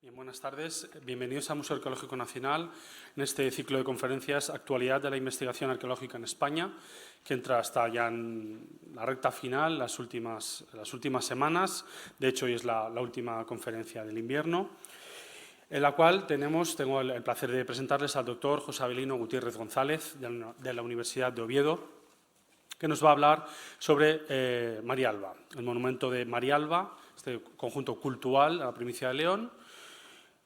Bien, buenas tardes. Bienvenidos al Museo Arqueológico Nacional en este ciclo de conferencias Actualidad de la investigación arqueológica en España, que entra hasta ya en la recta final, las últimas semanas. De hecho, hoy es la última conferencia del invierno, en la cual tengo el placer de presentarles al doctor José Avelino Gutiérrez González, de la Universidad de Oviedo, que nos va a hablar sobre Marialba, el monumento de Marialba, este conjunto cultural a la provincia de León.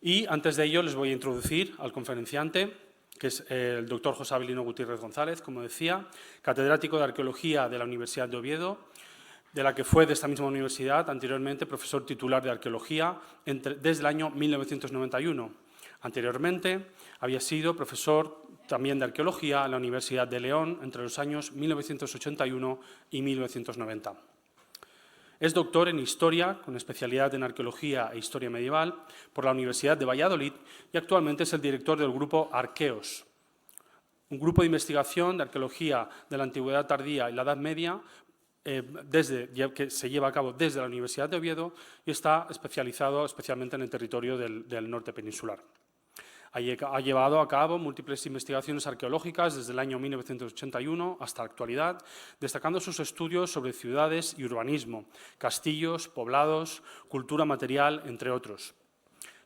Y antes de ello les voy a introducir al conferenciante, que es el doctor José Avelino Gutiérrez González, como decía, catedrático de Arqueología de la Universidad de Oviedo, de la que fue de esta misma universidad anteriormente profesor titular de Arqueología desde el año 1991. Anteriormente había sido profesor también de Arqueología en la Universidad de León entre los años 1981 y 1990. Es doctor en Historia, con especialidad en Arqueología e Historia Medieval, por la Universidad de Valladolid y actualmente es el director del grupo Arqueos, un grupo de investigación de arqueología de la Antigüedad Tardía y la Edad Media que se lleva a cabo desde la Universidad de Oviedo y está especializado especialmente en el territorio del norte peninsular. Ha llevado a cabo múltiples investigaciones arqueológicas desde el año 1981 hasta la actualidad, destacando sus estudios sobre ciudades y urbanismo, castillos, poblados, cultura material, entre otros.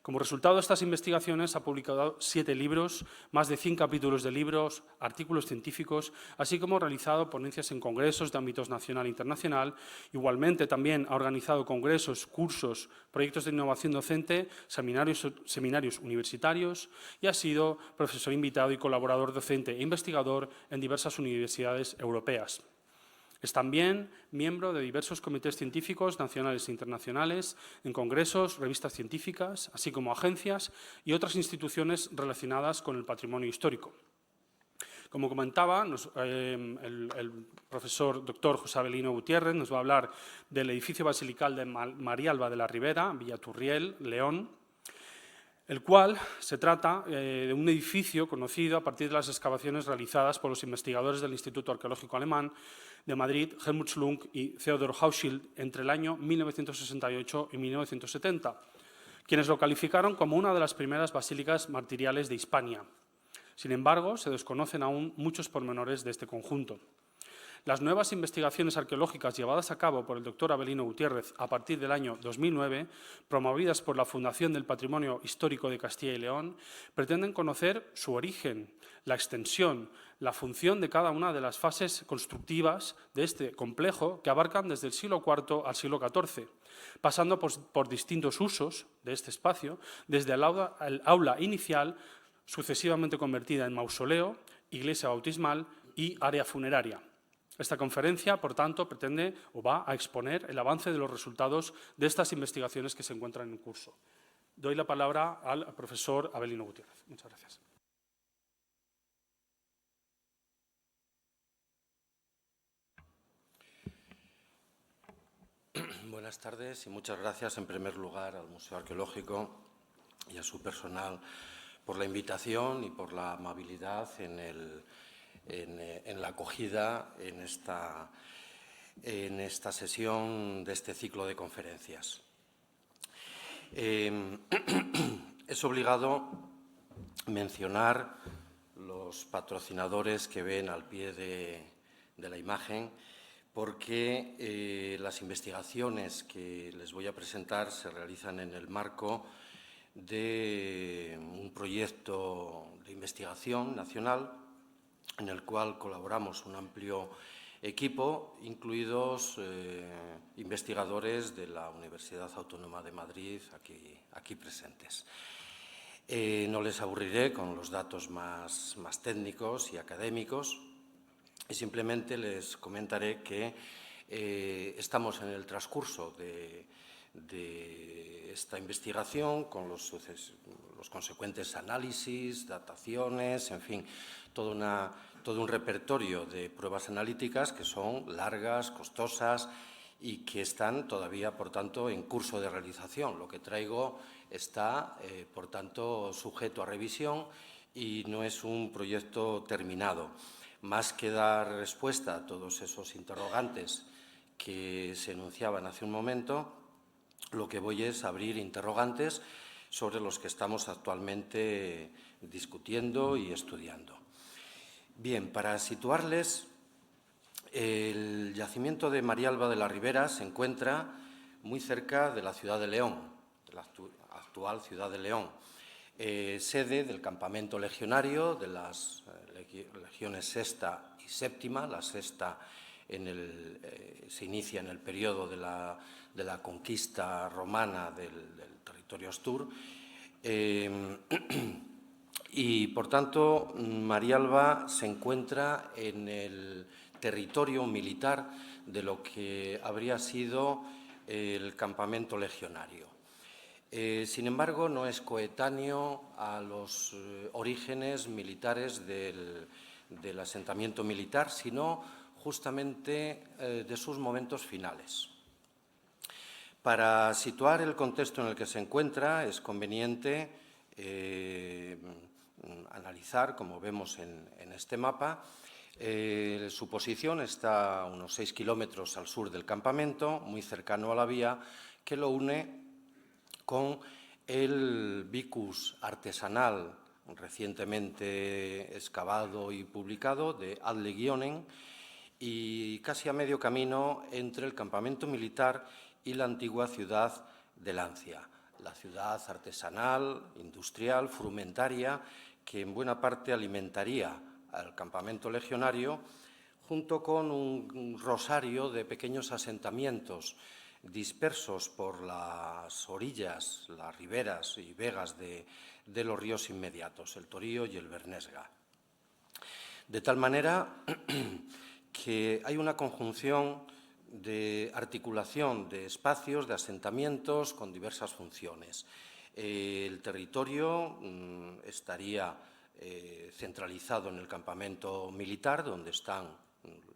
Como resultado de estas investigaciones ha publicado 7 libros, más de 100 capítulos de libros, artículos científicos, así como ha realizado ponencias en congresos de ámbitos nacional e internacional. Igualmente también ha organizado congresos, cursos, proyectos de innovación docente, seminarios universitarios y ha sido profesor invitado y colaborador docente e investigador en diversas universidades europeas. Es también miembro de diversos comités científicos nacionales e internacionales, en congresos, revistas científicas, así como agencias y otras instituciones relacionadas con el patrimonio histórico. Como comentaba, el profesor doctor José Avelino Gutiérrez nos va a hablar del edificio basilical de Marialba de la Ribera, Villaturriel, León, el cual se trata de un edificio conocido a partir de las excavaciones realizadas por los investigadores del Instituto Arqueológico Alemán de Madrid, Helmut Schlunk y Theodor Hauschild, entre el año 1968 y 1970, quienes lo calificaron como una de las primeras basílicas martiriales de Hispania. Sin embargo, se desconocen aún muchos pormenores de este conjunto. Las nuevas investigaciones arqueológicas llevadas a cabo por el doctor Avelino Gutiérrez a partir del año 2009, promovidas por la Fundación del Patrimonio Histórico de Castilla y León, pretenden conocer su origen, la extensión, la función de cada una de las fases constructivas de este complejo que abarcan desde el siglo IV al siglo XIV, pasando por distintos usos de este espacio, desde el aula inicial, sucesivamente convertida en mausoleo, iglesia bautismal y área funeraria. Esta conferencia, por tanto, pretende o va a exponer el avance de los resultados de estas investigaciones que se encuentran en curso. Doy la palabra al profesor Avelino Gutiérrez. Muchas gracias. Buenas tardes y muchas gracias en primer lugar al Museo Arqueológico y a su personal por la invitación y por la amabilidad en la acogida en esta sesión de este ciclo de conferencias. Es obligado mencionar los patrocinadores que ven al pie de la imagen, porque las investigaciones que les voy a presentar se realizan en el marco de un proyecto de investigación nacional en el cual colaboramos un amplio equipo, incluidos investigadores de la Universidad Autónoma de Madrid aquí presentes. No les aburriré con los datos más técnicos y académicos y simplemente les comentaré que estamos en el transcurso de esta investigación con los consecuentes análisis, dataciones, en fin, todo un repertorio de pruebas analíticas que son largas, costosas y que están todavía, por tanto, en curso de realización. Lo que traigo está, por tanto, sujeto a revisión y no es un proyecto terminado. Más que dar respuesta a todos esos interrogantes que se enunciaban hace un momento, lo que voy es abrir interrogantes sobre los que estamos actualmente discutiendo y estudiando. Bien, para situarles, el yacimiento de Marialba de la Ribera se encuentra muy cerca de la ciudad de León, de la actual ciudad de León, sede del campamento legionario de las legiones sexta y séptima. La sexta se inicia en el periodo de la conquista romana del territorio astur. Y, por tanto, Marialba se encuentra en el territorio militar de lo que habría sido el campamento legionario. Sin embargo, no es coetáneo a los orígenes militares del asentamiento militar, sino justamente de sus momentos finales. Para situar el contexto en el que se encuentra, es conveniente analizar, como vemos en este mapa, su posición está a unos 6 kilómetros al sur del campamento, muy cercano a la vía que lo une con el vicus artesanal recientemente excavado y publicado de Ad Legionem, y casi a medio camino entre el campamento militar y la antigua ciudad de Lancia, la ciudad artesanal, industrial, frumentaria, que en buena parte alimentaría al campamento legionario, junto con un rosario de pequeños asentamientos dispersos por las orillas, las riberas y vegas de los ríos inmediatos, el Torío y el Bernesga. De tal manera que hay una conjunción de articulación de espacios, de asentamientos con diversas funciones. El territorio estaría centralizado en el campamento militar, donde están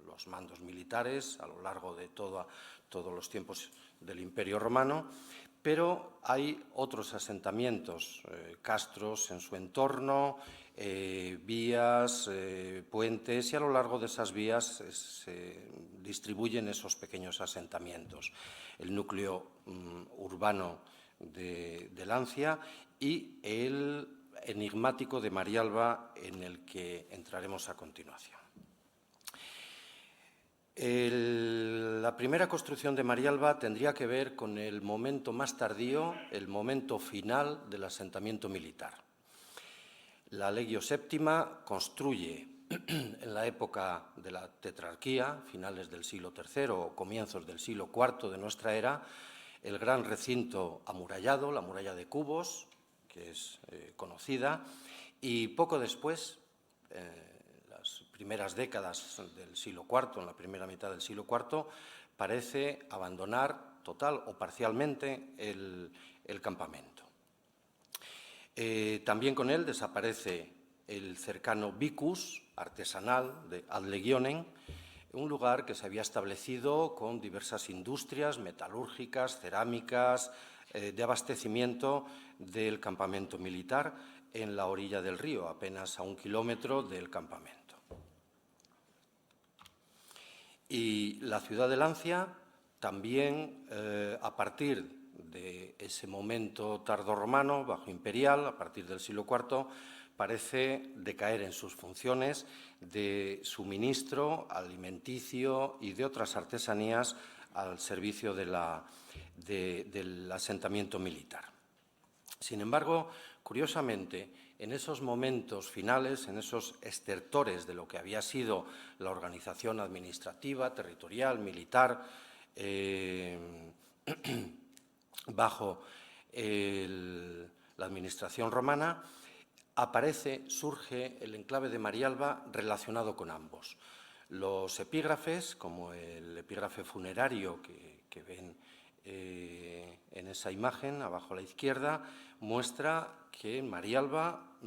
los mandos militares a lo largo de todos los tiempos del Imperio Romano, pero hay otros asentamientos, castros en su entorno, vías, puentes, y a lo largo de esas vías se distribuyen esos pequeños asentamientos. El núcleo urbano de Lancia y el enigmático de Marialba, en el que entraremos a continuación. La primera construcción de Marialba tendría que ver con el momento más tardío, el momento final del asentamiento militar. La Legio Séptima construye en la época de la tetrarquía, finales del siglo III o comienzos del siglo IV de nuestra era, el gran recinto amurallado, la muralla de Cubos, que es conocida, y poco después, las primeras décadas del siglo IV, en la primera mitad del siglo IV, parece abandonar total o parcialmente el campamento. También con él desaparece el cercano vicus artesanal de Ad Legionem, un lugar que se había establecido con diversas industrias metalúrgicas, cerámicas, de abastecimiento del campamento militar en la orilla del río, apenas a 1 kilómetro del campamento. Y la ciudad de Lancia también, a partir de ese momento tardorromano, bajo imperial, a partir del siglo IV, parece decaer en sus funciones de suministro alimenticio y de otras artesanías al servicio del asentamiento militar. Sin embargo, curiosamente, en esos momentos finales, en esos estertores de lo que había sido la organización administrativa, territorial, militar, bajo la administración romana, surge el enclave de Marialba relacionado con ambos. Los epígrafes, como el epígrafe funerario que ven en esa imagen, abajo a la izquierda, muestra que en Marialba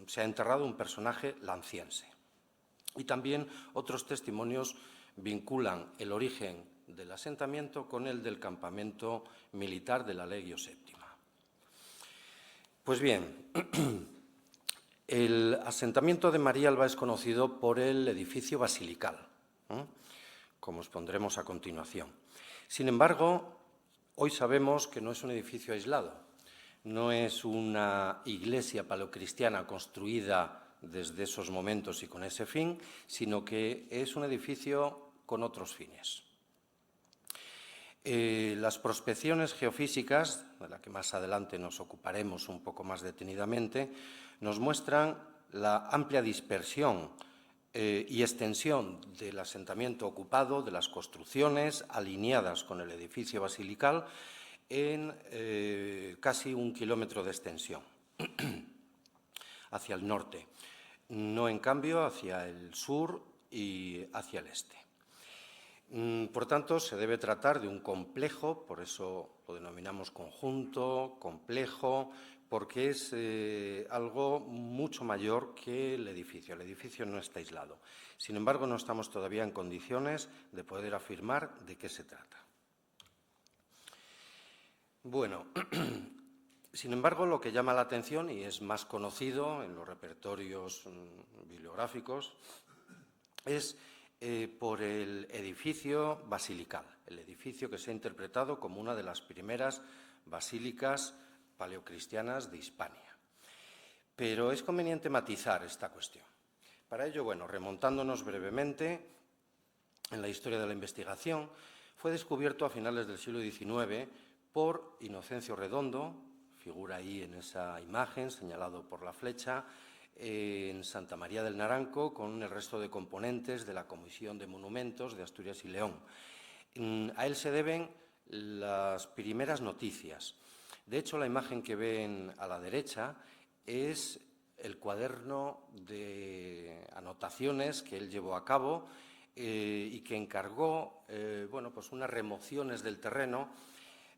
se ha enterrado un personaje lanciense. Y también otros testimonios vinculan el origen del asentamiento con el del campamento militar de la Legio Séptima. Pues bien, el asentamiento de Marialba es conocido por el edificio basilical, como os pondremos a continuación. Sin embargo, hoy sabemos que no es un edificio aislado. no es una iglesia paleocristiana construida desde esos momentos y con ese fin, sino que es un edificio con otros fines. Las prospecciones geofísicas, de las que más adelante nos ocuparemos un poco más detenidamente, nos muestran la amplia dispersión y extensión del asentamiento ocupado, de las construcciones alineadas con el edificio basilical en casi 1 kilómetro de extensión hacia el norte, no en cambio hacia el sur y hacia el este. Por tanto, se debe tratar de un complejo, por eso lo denominamos conjunto, complejo, porque es algo mucho mayor que el edificio. El edificio no está aislado. Sin embargo, no estamos todavía en condiciones de poder afirmar de qué se trata. Bueno, sin embargo, lo que llama la atención y es más conocido en los repertorios bibliográficos es por el edificio basilical, el edificio que se ha interpretado como una de las primeras basílicas paleocristianas de Hispania. Pero es conveniente matizar esta cuestión. Para ello, bueno, remontándonos brevemente en la historia de la investigación, fue descubierto a finales del siglo XIX por Inocencio Redondo, figura ahí en esa imagen, señalado por la flecha, en Santa María del Naranco, con el resto de componentes de la Comisión de Monumentos de Asturias y León. A él se deben las primeras noticias. De hecho, la imagen que ven a la derecha es el cuaderno de anotaciones que él llevó a cabo y que encargó bueno, pues unas remociones del terreno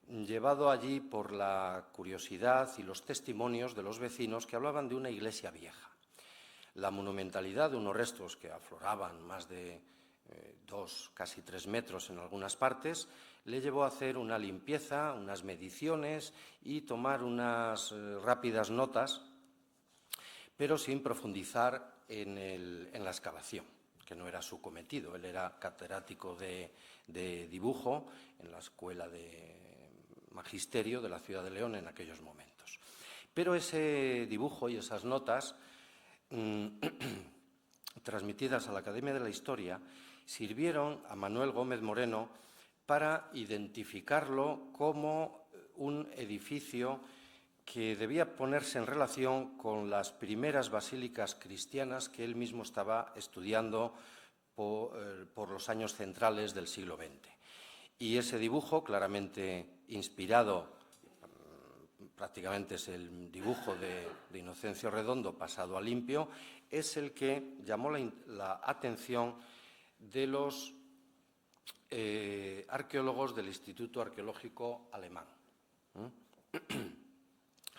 llevado allí por la curiosidad y los testimonios de los vecinos que hablaban de una iglesia vieja. La monumentalidad de unos restos que afloraban más de 2, casi 3 metros en algunas partes, le llevó a hacer una limpieza, unas mediciones y tomar unas rápidas notas, pero sin profundizar en la excavación, que no era su cometido. Él era catedrático de dibujo en la Escuela de Magisterio de la ciudad de León en aquellos momentos. Pero ese dibujo y esas notas transmitidas a la Academia de la Historia sirvieron a Manuel Gómez Moreno para identificarlo como un edificio que debía ponerse en relación con las primeras basílicas cristianas que él mismo estaba estudiando por los años centrales del siglo XX. Y ese dibujo, claramente inspirado, prácticamente es el dibujo de Inocencio Redondo pasado a limpio, es el que llamó la atención de los arqueólogos del Instituto Arqueológico Alemán.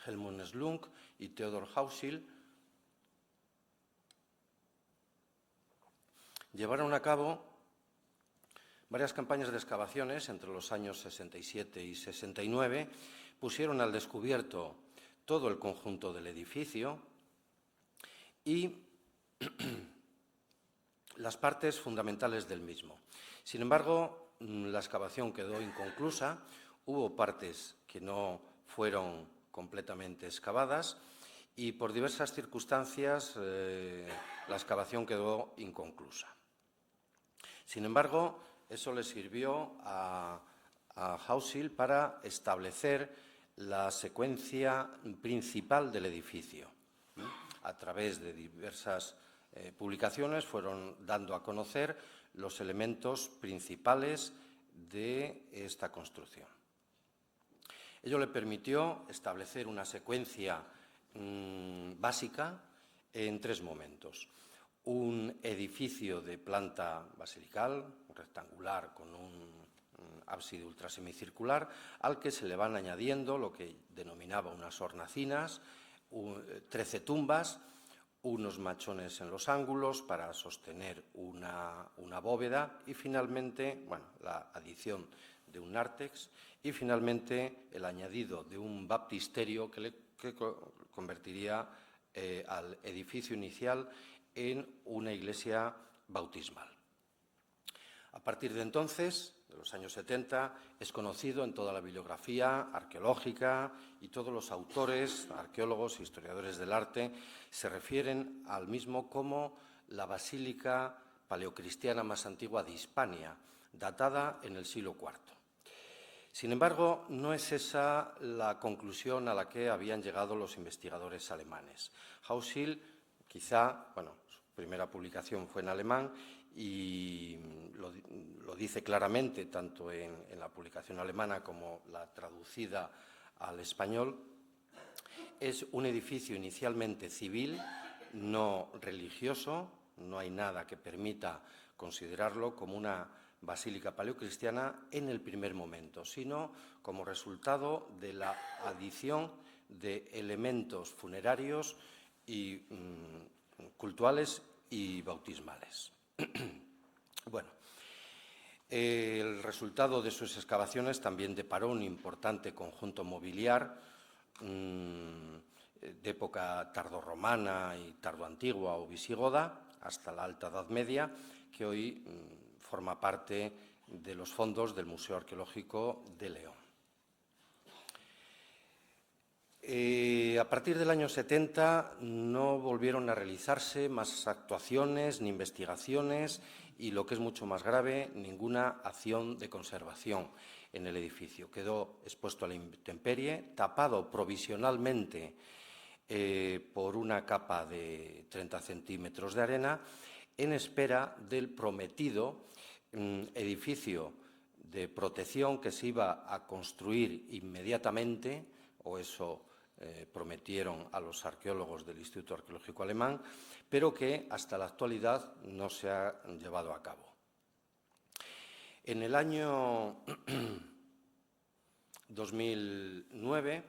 Helmut Slunk y Theodor Hausil llevaron a cabo varias campañas de excavaciones entre los años 67 y 69, pusieron al descubierto todo el conjunto del edificio y las partes fundamentales del mismo. Sin embargo, la excavación quedó inconclusa, hubo partes que no fueron completamente excavadas y por diversas circunstancias la excavación quedó inconclusa. Sin embargo, eso le sirvió a Hausil para establecer la secuencia principal del edificio. A través de diversas publicaciones fueron dando a conocer los elementos principales de esta construcción. Ello le permitió establecer una secuencia básica en 3 momentos. Un edificio de planta basilical, rectangular, con un ábside ultrasemicircular, al que se le van añadiendo lo que denominaba unas hornacinas, 13 tumbas, unos machones en los ángulos para sostener una bóveda y finalmente, bueno, la adición de un nártex y finalmente el añadido de un baptisterio que convertiría al edificio inicial en una iglesia bautismal. A partir de entonces, de los años 70, es conocido en toda la bibliografía arqueológica y todos los autores, arqueólogos e historiadores del arte se refieren al mismo como la basílica paleocristiana más antigua de Hispania, datada en el siglo IV. Sin embargo, no es esa la conclusión a la que habían llegado los investigadores alemanes. Hauschild, quizá, su primera publicación fue en alemán y lo dice claramente tanto en la publicación alemana como la traducida al español, es un edificio inicialmente civil, no religioso, no hay nada que permita considerarlo como una basílica paleocristiana en el primer momento, sino como resultado de la adición de elementos funerarios y cultuales y bautismales. Bueno, el resultado de sus excavaciones también deparó un importante conjunto mobiliar de época tardorromana y tardoantigua o visigoda hasta la Alta Edad Media, que hoy forma parte de los fondos del Museo Arqueológico de León. A partir del año 70 no volvieron a realizarse más actuaciones ni investigaciones y, lo que es mucho más grave, ninguna acción de conservación en el edificio. Quedó expuesto a la intemperie, tapado provisionalmente por una capa de 30 centímetros de arena, en espera del prometido edificio de protección que se iba a construir inmediatamente, o eso prometieron a los arqueólogos del Instituto Arqueológico Alemán, pero que hasta la actualidad no se ha llevado a cabo. En el año 2009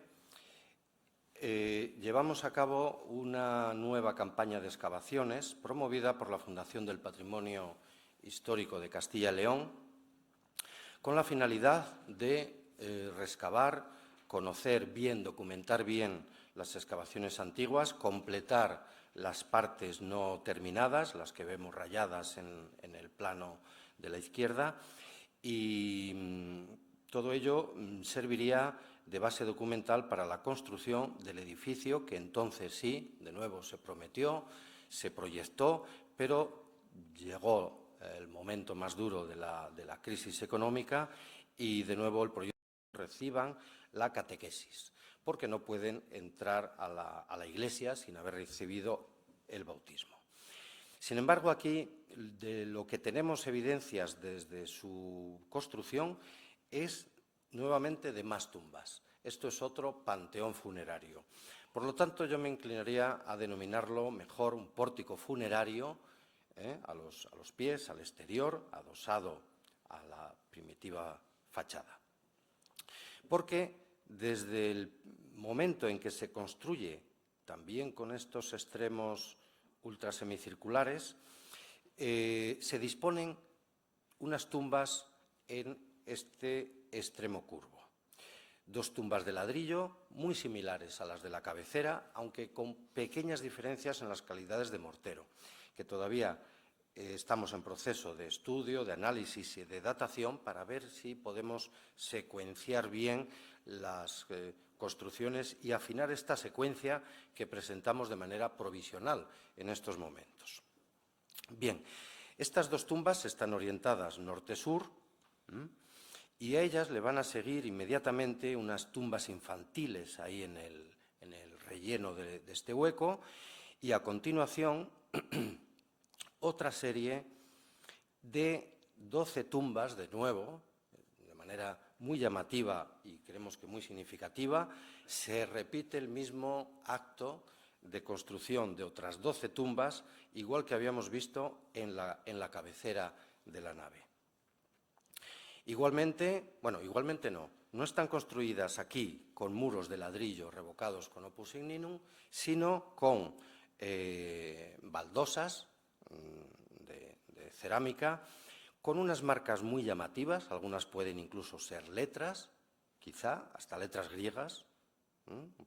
llevamos a cabo una nueva campaña de excavaciones promovida por la Fundación del Patrimonio Histórico de Castilla y León, con la finalidad de rescavar, conocer bien, documentar bien las excavaciones antiguas, completar las partes no terminadas, las que vemos rayadas en el plano de la izquierda, y todo ello serviría de base documental para la construcción del edificio que entonces sí, de nuevo se prometió, se proyectó, pero llegó el momento más duro de la crisis económica y de nuevo el proyecto reciban la catequesis, porque no pueden entrar a la Iglesia sin haber recibido el bautismo. Sin embargo, aquí de lo que tenemos evidencias desde su construcción es nuevamente de más tumbas. Esto es otro panteón funerario. Por lo tanto, yo me inclinaría a denominarlo mejor un pórtico funerario, a los pies, al exterior, adosado a la primitiva fachada. Porque desde el momento en que se construye, también con estos extremos ultrasemicirculares, se disponen unas tumbas en este extremo curvo. Dos tumbas de ladrillo muy similares a las de la cabecera, aunque con pequeñas diferencias en las calidades de mortero, que todavía estamos en proceso de estudio, de análisis y de datación para ver si podemos secuenciar bien las construcciones y afinar esta secuencia que presentamos de manera provisional en estos momentos. Bien, estas dos tumbas están orientadas norte-sur y a ellas le van a seguir inmediatamente unas tumbas infantiles ahí en el relleno de este hueco y a continuación otra serie de 12 tumbas, de nuevo, de manera muy llamativa y creemos que muy significativa. Se repite el mismo acto de construcción de otras 12 tumbas, igual que habíamos visto en la cabecera de la nave. Igualmente no están construidas aquí con muros de ladrillo revocados con opus igninum, sino con baldosas de cerámica, con unas marcas muy llamativas, algunas pueden incluso ser letras, quizá hasta letras griegas,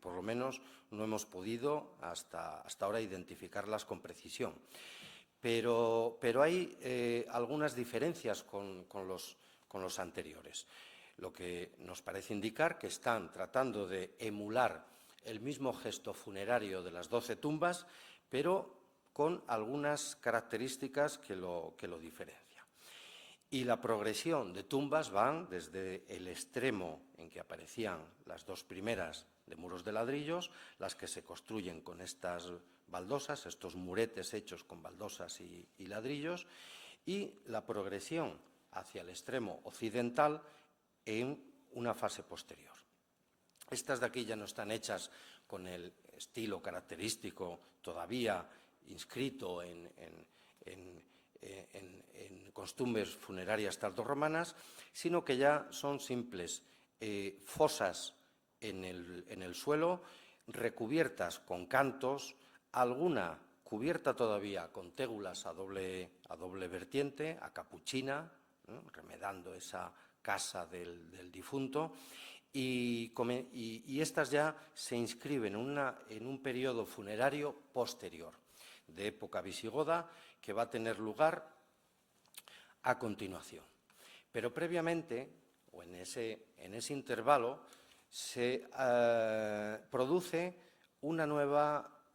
por lo menos no hemos podido hasta ahora identificarlas con precisión. Pero hay algunas diferencias con los con los anteriores, lo que nos parece indicar que están tratando de emular el mismo gesto funerario de las 12 tumbas, pero con algunas características que lo diferencian. Y la progresión de tumbas van desde el extremo en que aparecían las dos primeras de muros de ladrillos, las que se construyen con estas baldosas, estos muretes hechos con baldosas y ladrillos, y la progresión hacia el extremo occidental en una fase posterior. Estas de aquí ya no están hechas con el estilo característico todavía inscrito en costumbres funerarias tardorromanas, sino que ya son simples fosas en el suelo, recubiertas con cantos, alguna cubierta todavía con tégulas a doble vertiente, a capuchina, remedando esa casa del difunto, y estas ya se inscriben en un periodo funerario posterior, de época visigoda, que va a tener lugar a continuación. Pero previamente, o en ese intervalo, se produce una nueva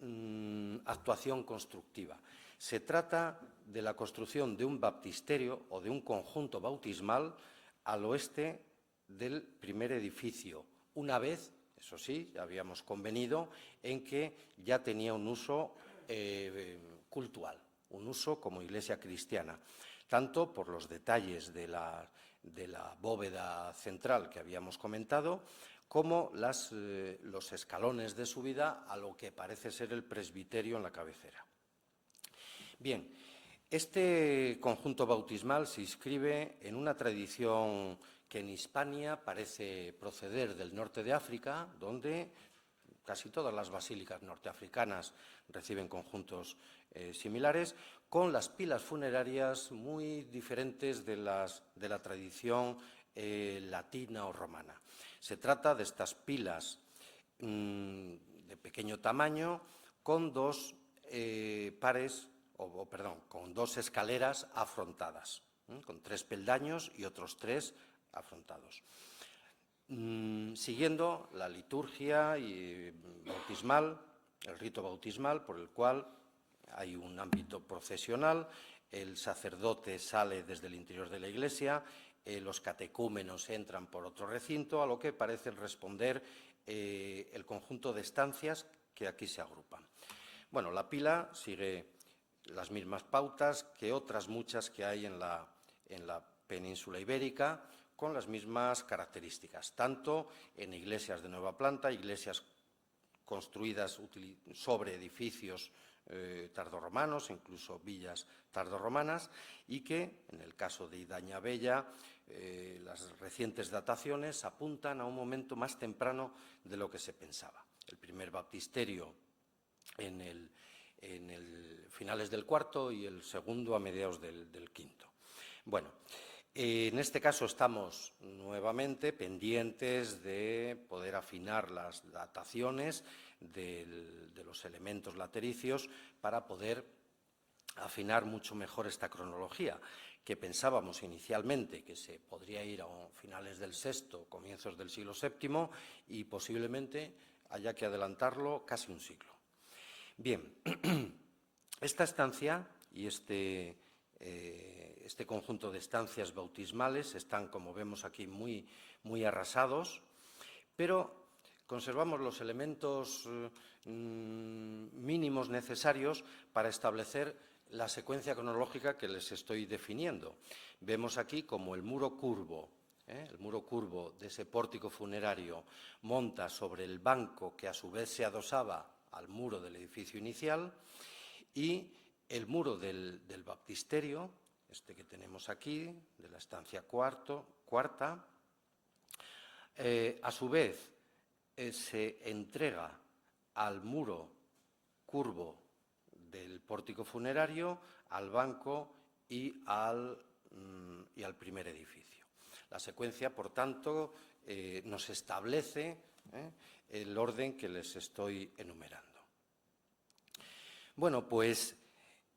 actuación constructiva. Se trata de la construcción de un baptisterio o de un conjunto bautismal al oeste del primer edificio, una vez, eso sí, ya habíamos convenido en que ya tenía un uso cultual, un uso como iglesia cristiana, tanto por los detalles de la bóveda central que habíamos comentado, como los escalones de subida a lo que parece ser el presbiterio en la cabecera. Bien, este conjunto bautismal se inscribe en una tradición que en Hispania parece proceder del norte de África, donde casi todas las basílicas norteafricanas reciben conjuntos similares, con las pilas funerarias muy diferentes de la tradición latina o romana. Se trata de estas pilas de pequeño tamaño con dos con dos escaleras afrontadas, con 3 peldaños y otros 3 afrontados. Siguiendo la liturgia bautismal, el rito bautismal, por el cual hay un ámbito procesional, el sacerdote sale desde el interior de la iglesia, los catecúmenos entran por otro recinto, a lo que parecen responder el conjunto de estancias que aquí se agrupan. Bueno, la pila sigue las mismas pautas que otras muchas que hay en la península ibérica, con las mismas características, tanto en iglesias de nueva planta, iglesias construidas sobre edificios tardorromanos, incluso villas tardorromanas, y que, en el caso de Idaña-Bella, las recientes dataciones apuntan a un momento más temprano de lo que se pensaba. El primer baptisterio en finales del IV y el segundo a mediados del V. Bueno, en este caso estamos nuevamente pendientes de poder afinar las dataciones de los elementos latericios para poder afinar mucho mejor esta cronología, que pensábamos inicialmente que se podría ir a finales del VI, comienzos del siglo VII, y posiblemente haya que adelantarlo casi un siglo. Bien, esta estancia y este conjunto de estancias bautismales están, como vemos aquí, muy arrasados, pero conservamos los elementos mínimos necesarios para establecer la secuencia cronológica que les estoy definiendo. Vemos aquí como el muro curvo de ese pórtico funerario monta sobre el banco que a su vez se adosaba al muro del edificio inicial, y el muro del baptisterio, este que tenemos aquí, de la estancia cuarta, a su vez se entrega al muro curvo del pórtico funerario, al banco y al primer edificio. La secuencia, por tanto, nos establece el orden que les estoy enumerando. Bueno, pues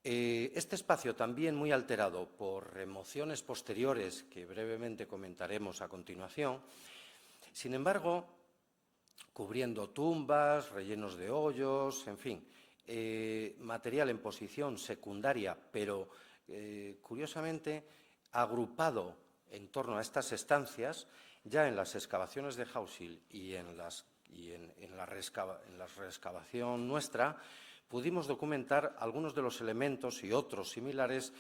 Este espacio, también muy alterado por remociones posteriores que brevemente comentaremos a continuación, sin embargo, cubriendo tumbas, rellenos de hoyos, en fin, material en posición secundaria, pero curiosamente agrupado en torno a estas estancias, ya en las excavaciones de Hausil y en la reexcavación nuestra, pudimos documentar algunos de los elementos y otros similares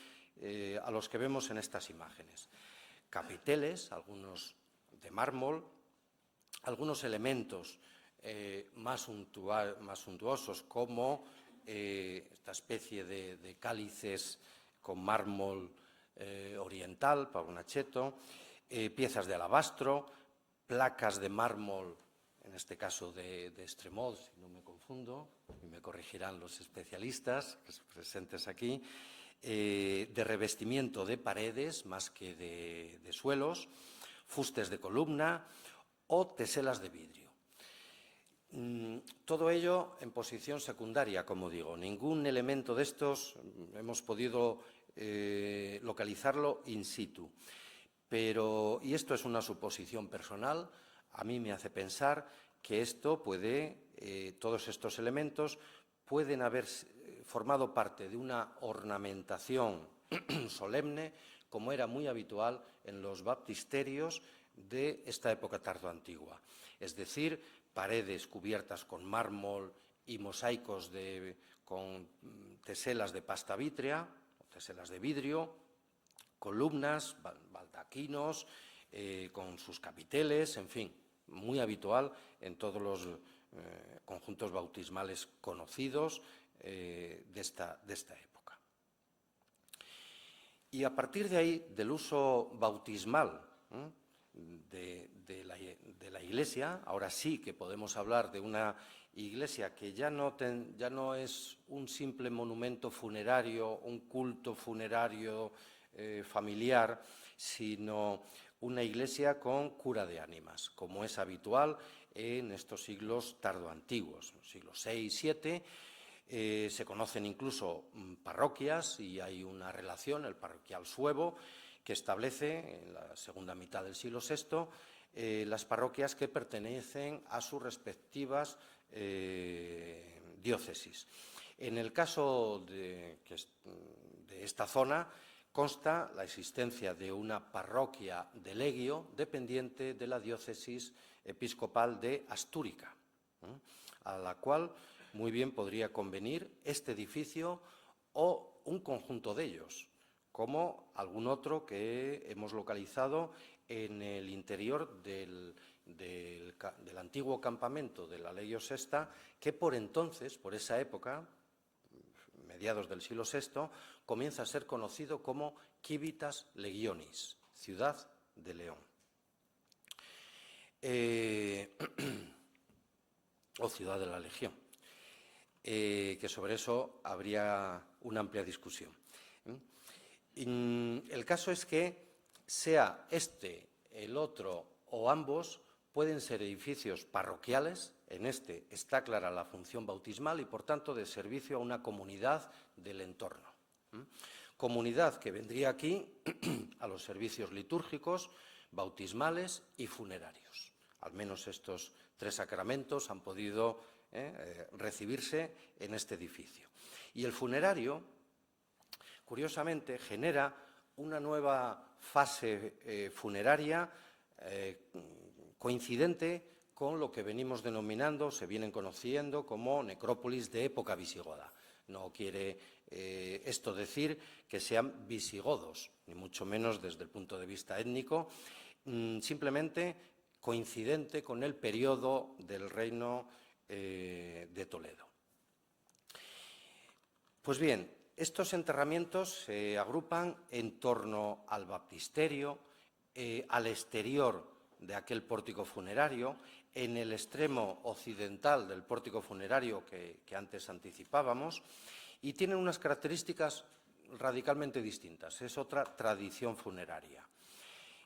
a los que vemos en estas imágenes. Capiteles, algunos de mármol, algunos elementos más suntuosos, como esta especie de cálices con mármol oriental, Pavonachetto, piezas de alabastro, placas de mármol, en este caso de Extremod, si no me confundo, y me corregirán los especialistas presentes aquí, de revestimiento de paredes más que de suelos, fustes de columna o teselas de vidrio. Todo ello en posición secundaria, como digo. Ningún elemento de estos hemos podido localizarlo in situ. Y esto es una suposición personal, a mí me hace pensar que todos estos elementos pueden haber formado parte de una ornamentación solemne, como era muy habitual en los baptisterios de esta época tardoantigua. Es decir, paredes cubiertas con mármol y mosaicos con teselas de pasta vítrea, o teselas de vidrio, columnas, baldaquinos, con sus capiteles, en fin, muy habitual en todos los conjuntos bautismales conocidos de esta época. Y a partir de ahí, del uso bautismal de la Iglesia, ahora sí que podemos hablar de una Iglesia que ya no es un simple monumento funerario, un culto funerario familiar, sino una Iglesia con cura de ánimas, como es habitual en estos siglos tardoantiguos, siglos VI y VII. Se conocen incluso parroquias y hay una relación, el parroquial suevo, que establece en la segunda mitad del siglo VI las parroquias que pertenecen a sus respectivas diócesis. En el caso de esta zona consta la existencia de una parroquia de legio dependiente de la diócesis episcopal de Astúrica, a la cual muy bien podría convenir este edificio o un conjunto de ellos, como algún otro que hemos localizado en el interior del antiguo campamento de la Legio Sexta, que por entonces, por esa época, mediados del siglo VI, comienza a ser conocido como Civitas Legionis, ciudad de León, o ciudad de la Legión, que sobre eso habría una amplia discusión. El caso es que sea este, el otro o ambos pueden ser edificios parroquiales. En este está clara la función bautismal y, por tanto, de servicio a una comunidad del entorno. Comunidad que vendría aquí a los servicios litúrgicos, bautismales y funerarios. Al menos estos tres sacramentos han podido recibirse en este edificio. Y el funerario, curiosamente, genera una nueva fase funeraria coincidente con lo que venimos denominando, se vienen conociendo como necrópolis de época visigoda. No quiere esto decir que sean visigodos, ni mucho menos desde el punto de vista étnico, simplemente coincidente con el periodo del reino de Toledo. Pues bien, estos enterramientos se agrupan en torno al baptisterio, al exterior de aquel pórtico funerario, en el extremo occidental del pórtico funerario que antes anticipábamos, y tienen unas características radicalmente distintas. Es otra tradición funeraria.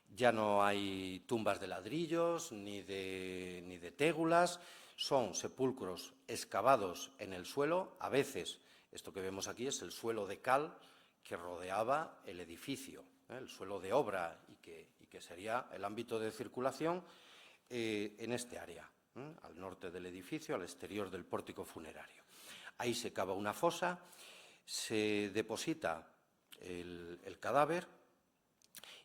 Ya no hay tumbas de ladrillos ni de tégulas, son sepulcros excavados en el suelo, a veces Esto que vemos aquí es el suelo de cal que rodeaba el edificio, el suelo de obra y que sería el ámbito de circulación en este área, al norte del edificio, al exterior del pórtico funerario. Ahí se cava una fosa, se deposita el cadáver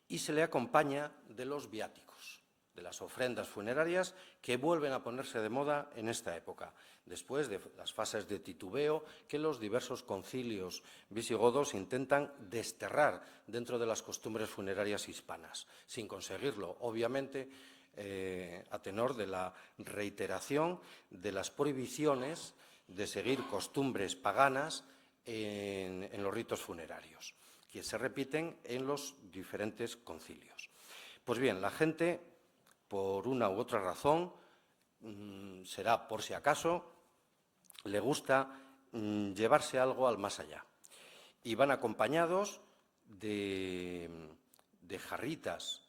y se le acompaña de los viáticos, de las ofrendas funerarias que vuelven a ponerse de moda en esta época, después de las fases de titubeo que los diversos concilios visigodos intentan desterrar dentro de las costumbres funerarias hispanas, sin conseguirlo, obviamente, a tenor de la reiteración de las prohibiciones de seguir costumbres paganas en los ritos funerarios, que se repiten en los diferentes concilios. Pues bien, la gente, por una u otra razón, será por si acaso, le gusta llevarse algo al más allá. Y van acompañados de jarritas,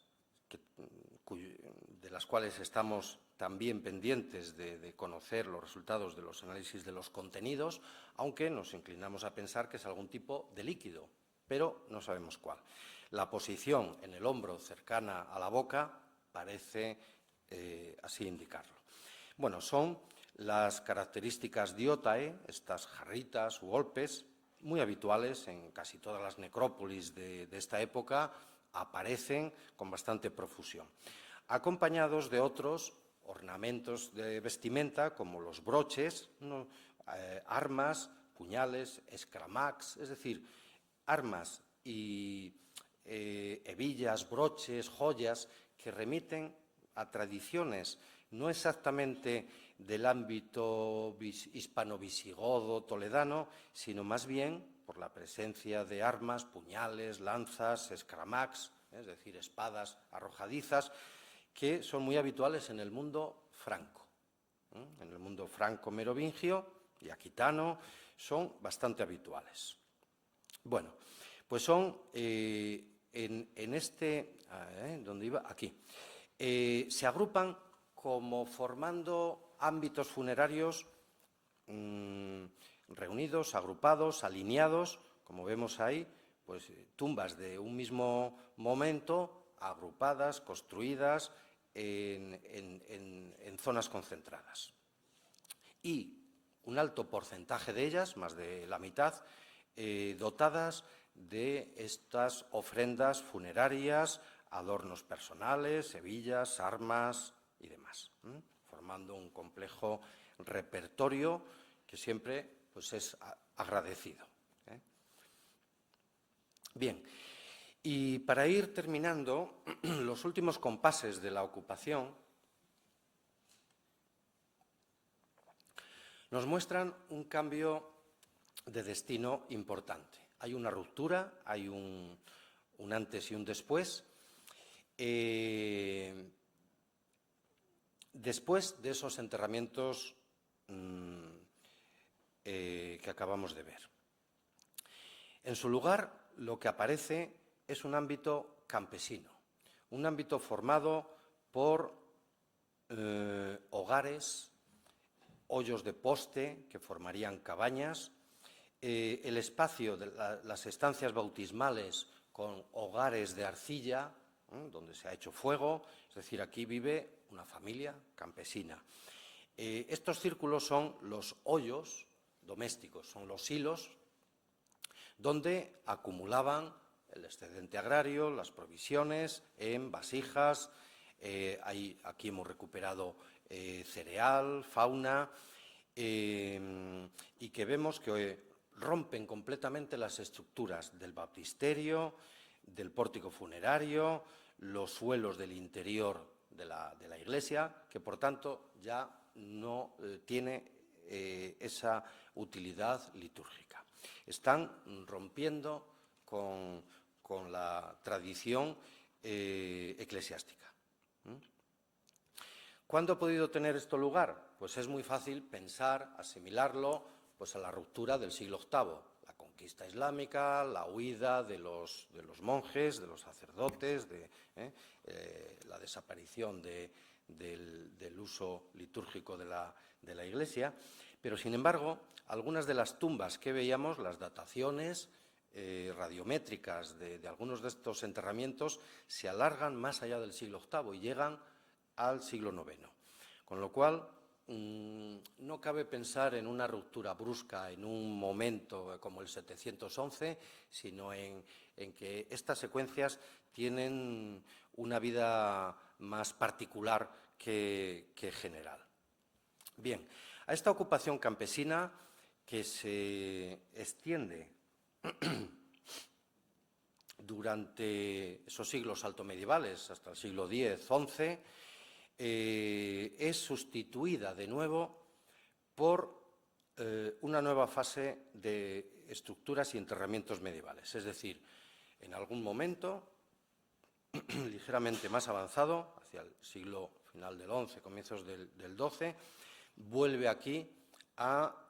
de las cuales estamos también pendientes de conocer los resultados de los análisis de los contenidos, aunque nos inclinamos a pensar que es algún tipo de líquido, pero no sabemos cuál. La posición en el hombro cercana a la boca parece así indicarlo. Bueno, son las características diotae, estas jarritas u golpes, muy habituales en casi todas las necrópolis de esta época, aparecen con bastante profusión, acompañados de otros ornamentos de vestimenta como los broches, armas, puñales, escramacs, es decir, armas y hebillas, broches, joyas que remiten a tradiciones no exactamente del ámbito hispano-visigodo, toledano, sino más bien por la presencia de armas, puñales, lanzas, escramacs, es decir, espadas arrojadizas, que son muy habituales en el mundo franco. En el mundo franco-merovingio y aquitano son bastante habituales. Bueno, pues son en este, ¿dónde iba? Aquí. Se agrupan como formando ámbitos funerarios reunidos, agrupados, alineados, como vemos ahí, pues tumbas de un mismo momento, agrupadas, construidas en zonas concentradas. Y un alto porcentaje de ellas, más de la mitad, dotadas de estas ofrendas funerarias, adornos personales, hebillas, armas y demás, formando un complejo repertorio que siempre pues, es agradecido. Bien, y para ir terminando, los últimos compases de la ocupación nos muestran un cambio de destino importante. Hay una ruptura, hay un antes y un después. Después de esos enterramientos que acabamos de ver. En su lugar, lo que aparece es un ámbito campesino, un ámbito formado por hogares, hoyos de poste que formarían cabañas, el espacio de las estancias bautismales con hogares de arcilla, donde se ha hecho fuego, es decir, aquí vive una familia campesina. Estos círculos son los hoyos domésticos, son los silos donde acumulaban el excedente agrario, las provisiones en vasijas. Aquí hemos recuperado cereal, fauna, y que vemos que rompen completamente las estructuras del baptisterio, del pórtico funerario, los suelos del interior de la iglesia, que por tanto ya no tiene esa utilidad litúrgica. Están rompiendo con la tradición eclesiástica. ¿Cuándo ha podido tener esto lugar? Pues es muy fácil pensar, asimilarlo pues a la ruptura del siglo VIII, la conquista islámica, la huida de los monjes, de los sacerdotes, la desaparición del uso litúrgico de la Iglesia, Pero, sin embargo, algunas de las tumbas que veíamos, las dataciones radiométricas de algunos de estos enterramientos, se alargan más allá del siglo VIII y llegan al siglo IX. Con lo cual, no cabe pensar en una ruptura brusca en un momento como el 711, sino en que estas secuencias tienen una vida más particular que general. Bien, a esta ocupación campesina que se extiende durante esos siglos altomedievales, hasta el siglo X-XI, es sustituida de nuevo por una nueva fase de estructuras y enterramientos medievales. Es decir, en algún momento, ligeramente más avanzado, hacia el siglo final del XI, comienzos del XII, vuelve aquí a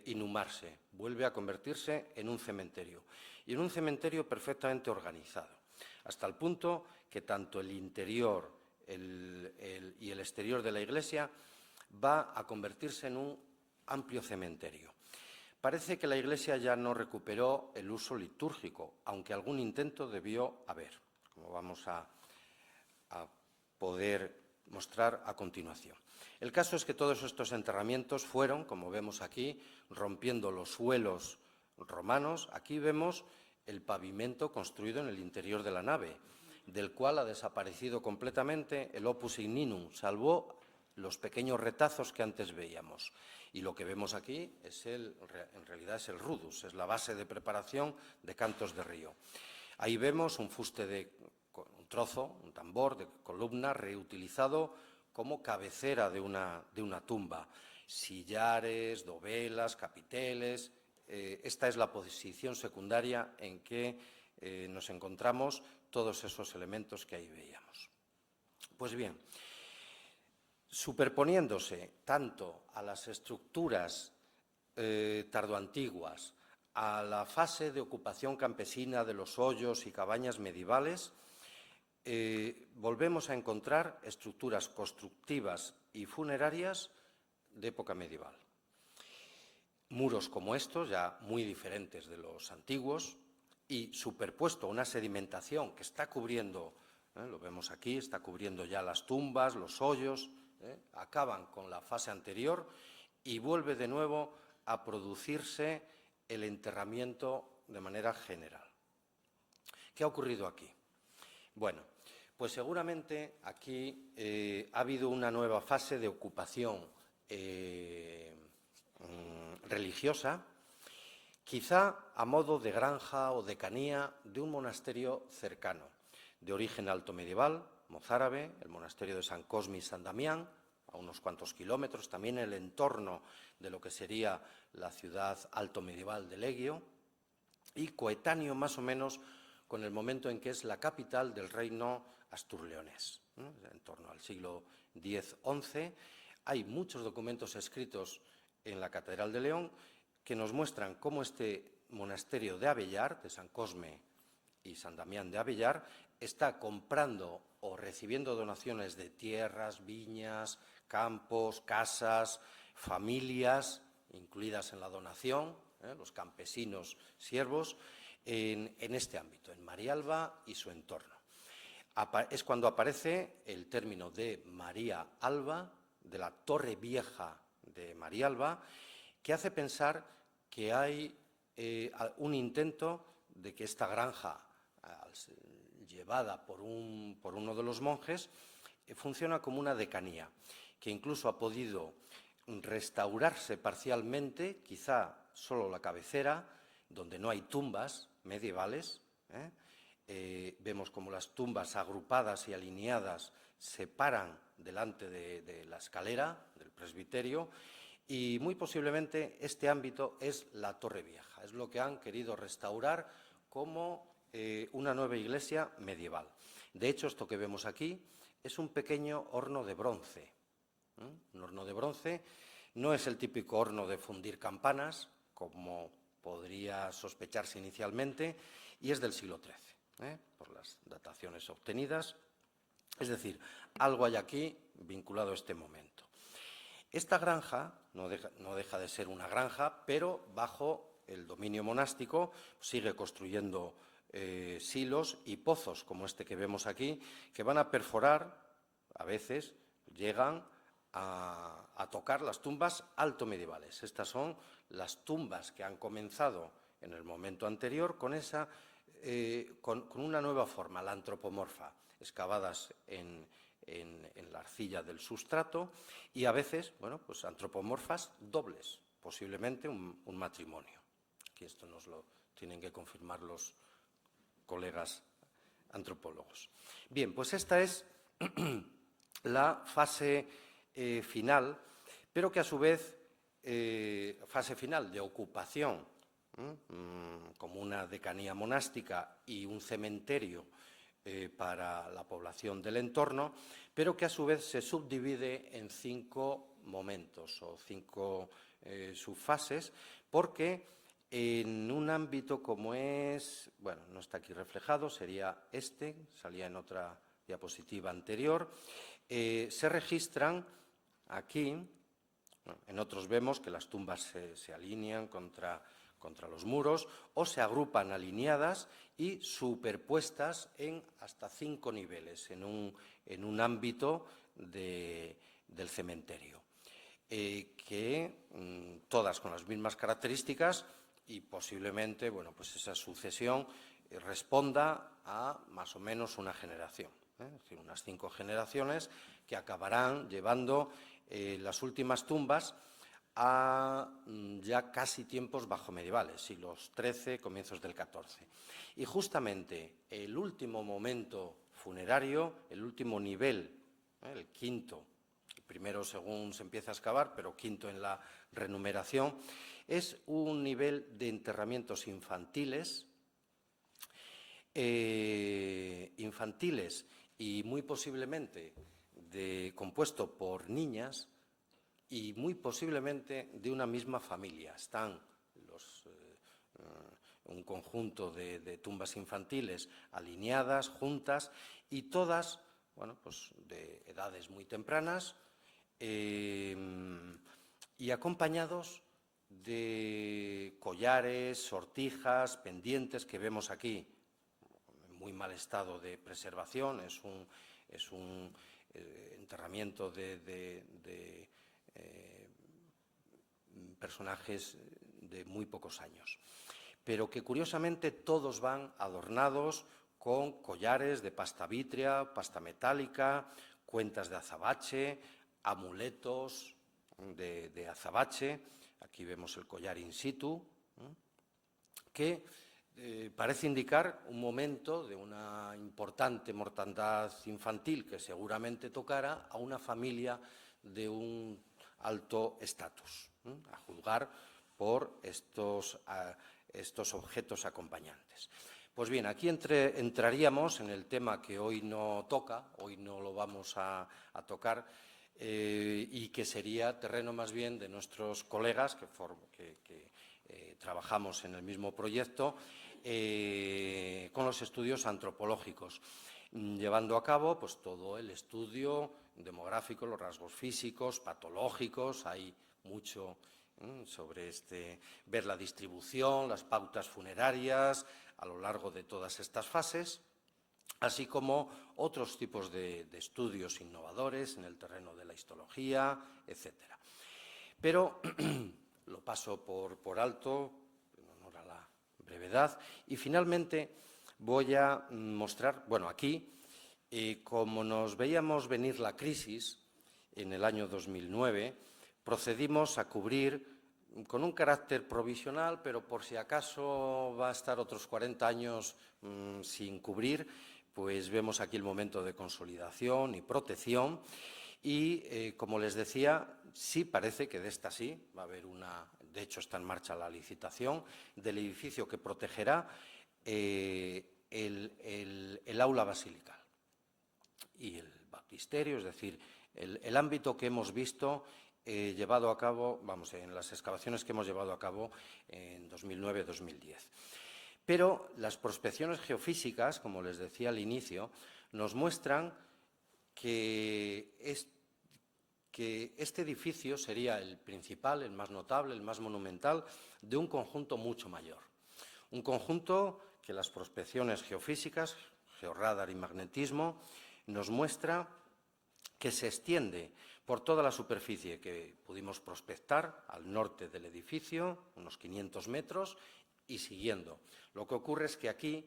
inhumarse, vuelve a convertirse en un cementerio, y en un cementerio perfectamente organizado, hasta el punto que tanto el interior y el exterior de la iglesia va a convertirse en un amplio cementerio. Parece que la iglesia ya no recuperó el uso litúrgico, aunque algún intento debió haber, como vamos a poder mostrar a continuación. El caso es que todos estos enterramientos fueron, como vemos aquí, rompiendo los suelos romanos. Aquí vemos el pavimento construido en el interior de la nave, del cual ha desaparecido completamente el opus igninum, salvo los pequeños retazos que antes veíamos. Y lo que vemos aquí es en realidad es el rudus, es la base de preparación de cantos de río. Ahí vemos un fuste de un trozo, un tambor de columna reutilizado como cabecera de una tumba. Sillares, dovelas, capiteles. Esta es la posición secundaria en que nos encontramos todos esos elementos que ahí veíamos. Pues bien, superponiéndose tanto a las estructuras tardoantiguas, a la fase de ocupación campesina de los hoyos y cabañas medievales, volvemos a encontrar estructuras constructivas y funerarias de época medieval. Muros como estos, ya muy diferentes de los antiguos, y superpuesto una sedimentación que está cubriendo, lo vemos aquí, está cubriendo ya las tumbas, los hoyos, acaban con la fase anterior y vuelve de nuevo a producirse el enterramiento de manera general. ¿Qué ha ocurrido aquí? Bueno, pues seguramente aquí ha habido una nueva fase de ocupación religiosa, quizá a modo de granja o decanía de un monasterio cercano, de origen altomedieval, mozárabe, el monasterio de San Cosme y San Damián, a unos cuantos kilómetros, también el entorno de lo que sería la ciudad altomedieval de Leggio, y coetáneo más o menos con el momento en que es la capital del reino asturleonés, en torno al siglo X-XI. Hay muchos documentos escritos en la Catedral de León que nos muestran cómo este monasterio de Abellar, de San Cosme y San Damián de Abellar, está comprando o recibiendo donaciones de tierras, viñas, campos, casas, familias, incluidas en la donación, los campesinos siervos, en este ámbito, en Marialba y su entorno. Es cuando aparece el término de María Alba, de la Torre Vieja de Marialba, que hace pensar que hay un intento de que esta granja, llevada por uno de los monjes, funciona como una decanía, que incluso ha podido restaurarse parcialmente, quizá solo la cabecera, donde no hay tumbas medievales. Vemos como las tumbas agrupadas y alineadas se paran delante de la escalera del presbiterio, y muy posiblemente este ámbito es la Torre Vieja, es lo que han querido restaurar como una nueva iglesia medieval. De hecho, esto que vemos aquí es un pequeño horno de bronce. Un horno de bronce no es el típico horno de fundir campanas, como podría sospecharse inicialmente, y es del siglo XIII, por las dataciones obtenidas. Es decir, algo hay aquí vinculado a este momento. Esta granja no deja de ser una granja, pero bajo el dominio monástico sigue construyendo silos y pozos, como este que vemos aquí, que van a perforar, a veces llegan a tocar las tumbas altomedievales. Estas son las tumbas que han comenzado en el momento anterior con una nueva forma, la antropomorfa, excavadas en la arcilla del sustrato y a veces, bueno, pues antropomorfas dobles, posiblemente un matrimonio. Aquí esto nos lo tienen que confirmar los colegas antropólogos. Bien, pues esta es la fase final, pero que a su vez, fase final de ocupación, como una decanía monástica y un cementerio para la población del entorno, pero que a su vez se subdivide en 5 momentos o 5 subfases, porque en un ámbito como es, bueno, no está aquí reflejado, sería este, salía en otra diapositiva anterior, se registran aquí, en otros vemos que las tumbas se alinean contra los muros o se agrupan alineadas y superpuestas en hasta 5 niveles en un ámbito del cementerio, que todas con las mismas características y posiblemente, bueno, pues esa sucesión responda a más o menos una generación. Es decir, unas 5 generaciones que acabarán llevando las últimas tumbas a ya casi tiempos bajomedievales, siglos XIII, comienzos del XIV. Y justamente el último momento funerario, el último nivel, el quinto, el primero según se empieza a excavar, pero quinto en la renumeración, es un nivel de enterramientos infantiles, y muy posiblemente compuesto por niñas y muy posiblemente de una misma familia. Están un conjunto de tumbas infantiles alineadas, juntas y todas, bueno, pues de edades muy tempranas y acompañados de collares, sortijas, pendientes que vemos aquí en muy mal estado de preservación. Es un enterramiento de personajes de muy pocos años, pero que curiosamente todos van adornados con collares de pasta vítrea, pasta metálica, cuentas de azabache, amuletos de azabache. Aquí vemos el collar in situ, que parece indicar un momento de una importante mortandad infantil que seguramente tocara a una familia de un alto estatus, a juzgar por estos objetos acompañantes. Pues bien, aquí entraríamos en el tema que hoy no toca, hoy no lo vamos a tocar, y que sería terreno más bien de nuestros colegas que trabajamos en el mismo proyecto con los estudios antropológicos, llevando a cabo pues todo el estudio demográfico, los rasgos físicos, patológicos. Hay mucho sobre ver la distribución, las pautas funerarias a lo largo de todas estas fases, así como otros tipos de estudios innovadores en el terreno de la histología, etcétera. Pero lo paso por alto, en honor a la brevedad, y finalmente voy a mostrar, bueno, aquí, como nos veíamos venir la crisis en el año 2009, procedimos a cubrir con un carácter provisional, pero por si acaso va a estar otros 40 años sin cubrir, pues vemos aquí el momento de consolidación y protección. Y, como les decía, sí parece que de esta sí va a haber de hecho está en marcha la licitación del edificio que protegerá el aula basilical y el baptisterio, es decir, el ámbito que hemos visto llevado a cabo, vamos, en las excavaciones que hemos llevado a cabo en 2009-2010. Pero las prospecciones geofísicas, como les decía al inicio, nos muestran que que este edificio sería el principal, el más notable, el más monumental de un conjunto mucho mayor. Un conjunto que las prospecciones geofísicas, georradar y magnetismo, nos muestra que se extiende por toda la superficie que pudimos prospectar al norte del edificio, unos 500 metros, y siguiendo. Lo que ocurre es que aquí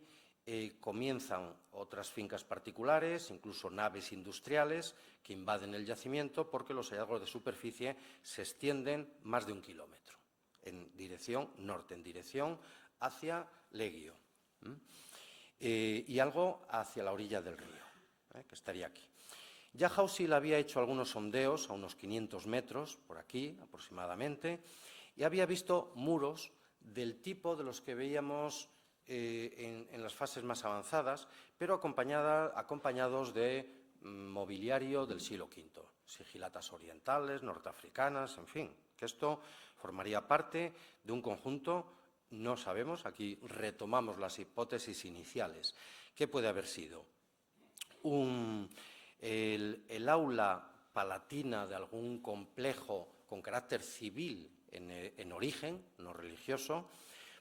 comienzan otras fincas particulares, incluso naves industriales que invaden el yacimiento, porque los hallazgos de superficie se extienden más de 1 kilómetro en dirección norte, en dirección hacia Leguio, y algo hacia la orilla del río, que estaría aquí. Ya Hausil había hecho algunos sondeos a unos 500 metros, por aquí aproximadamente, y había visto muros del tipo de los que veíamos en las fases más avanzadas, pero acompañados de mobiliario del siglo V, sigilatas orientales, norteafricanas, en fin, que esto formaría parte de un conjunto, no sabemos, aquí retomamos las hipótesis iniciales. ¿Qué puede haber sido? El aula palatina de algún complejo con carácter civil en origen, no religioso.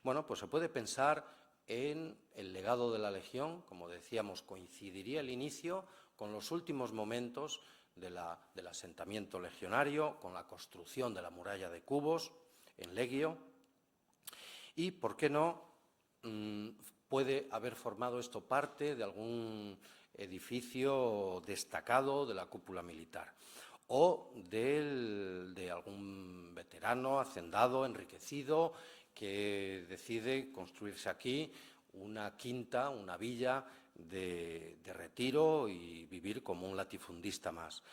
Bueno, pues se puede pensar en el legado de la Legión, como decíamos, coincidiría el inicio con los últimos momentos del asentamiento legionario, con la construcción de la muralla de Cubos en Leguio, y, ¿por qué no?, puede haber formado esto parte de algún edificio destacado de la cúpula militar o de algún veterano hacendado, enriquecido, que decide construirse aquí una quinta, una villa de retiro y vivir como un latifundista más.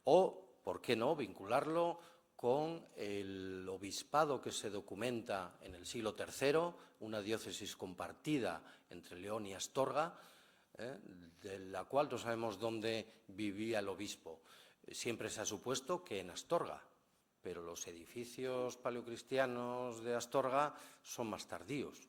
O, ¿por qué no?, vincularlo con el obispado que se documenta en el siglo III, una diócesis compartida entre León y Astorga, de la cual no sabemos dónde vivía el obispo. Siempre se ha supuesto que en Astorga, pero los edificios paleocristianos de Astorga son más tardíos.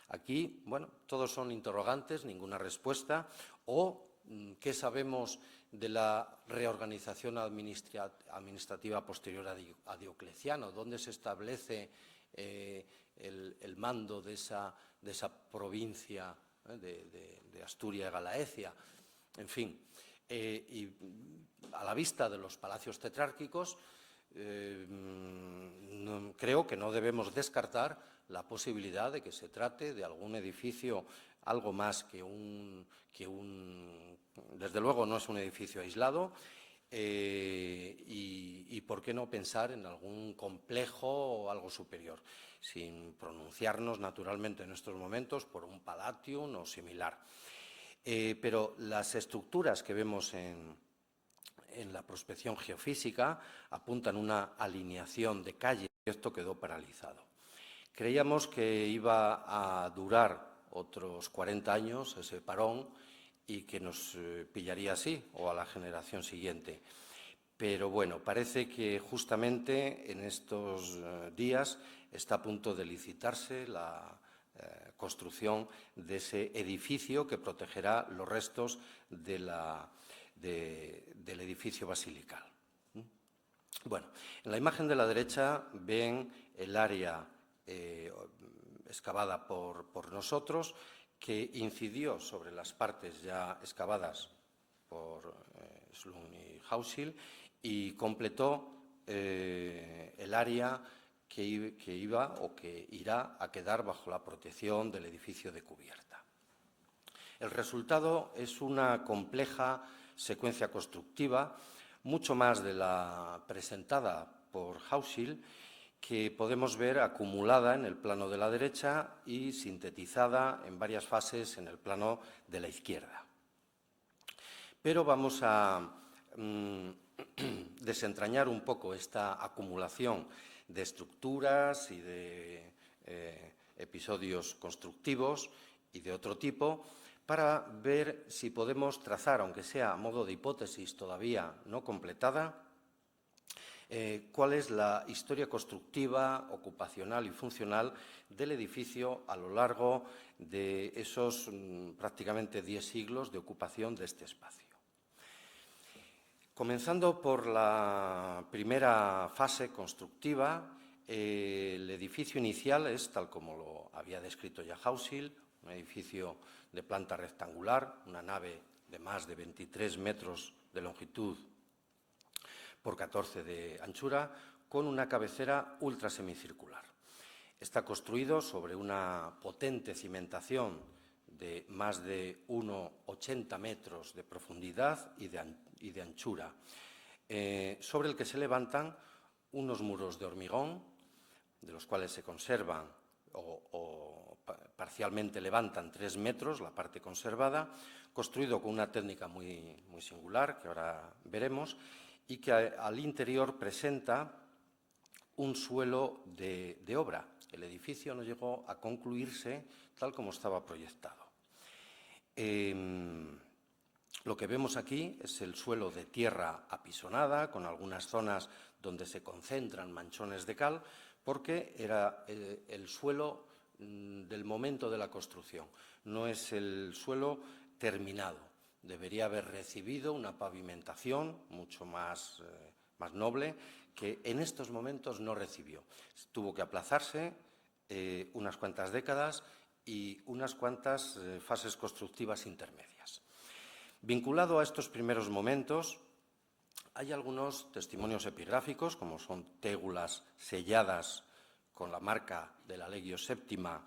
Aquí, bueno, todos son interrogantes, ninguna respuesta. O, ¿qué sabemos de la reorganización administrativa posterior a Diocleciano? ¿Dónde se establece el mando de esa provincia de Asturia y Galaecia? En fin, y a la vista de los palacios tetrárquicos, creo que no debemos descartar la posibilidad de que se trate de algún edificio algo más que desde luego no es un edificio aislado, y por qué no pensar en algún complejo o algo superior, sin pronunciarnos naturalmente en estos momentos por un palatium o similar. Pero las estructuras que vemos en la prospección geofísica apuntan una alineación de calle, y esto quedó paralizado. Creíamos que iba a durar otros 40 años ese parón y que nos pillaría así o a la generación siguiente. Pero bueno, parece que justamente en estos días está a punto de licitarse la construcción de ese edificio que protegerá los restos del edificio basilical. Bueno, en la imagen de la derecha ven el área excavada por nosotros, que incidió sobre las partes ya excavadas por Slum y Hausil y completó el área que iba o que irá a quedar bajo la protección del edificio de cubierta. El resultado es una compleja secuencia constructiva, mucho más de la presentada por Hausil, que podemos ver acumulada en el plano de la derecha y sintetizada en varias fases en el plano de la izquierda. Pero vamos a desentrañar un poco esta acumulación de estructuras y de episodios constructivos y de otro tipo, para ver si podemos trazar, aunque sea a modo de hipótesis todavía no completada, cuál es la historia constructiva, ocupacional y funcional del edificio a lo largo de esos prácticamente 10 siglos de ocupación de este espacio. Comenzando por la primera fase constructiva, el edificio inicial es tal como lo había descrito ya Hausil, un edificio de planta rectangular, una nave de más de 23 metros de longitud por 14 de anchura, con una cabecera ultrasemicircular. Está construido sobre una potente cimentación de más de 1,80 metros de profundidad y de anchura, sobre el que se levantan unos muros de hormigón, de los cuales se conservan o parcialmente levantan 3 metros, la parte conservada, construido con una técnica muy singular, que ahora veremos, y que al interior presenta un suelo de obra. El edificio no llegó a concluirse tal como estaba proyectado. Lo que vemos aquí es el suelo de tierra apisonada, con algunas zonas donde se concentran manchones de cal, porque era el suelo del momento de la construcción. No es el suelo terminado. Debería haber recibido una pavimentación mucho más noble, que en estos momentos no recibió. Tuvo que aplazarse unas cuantas décadas y unas cuantas fases constructivas intermedias. Vinculado a estos primeros momentos, hay algunos testimonios epigráficos, como son tégulas selladas con la marca de la Legio Séptima,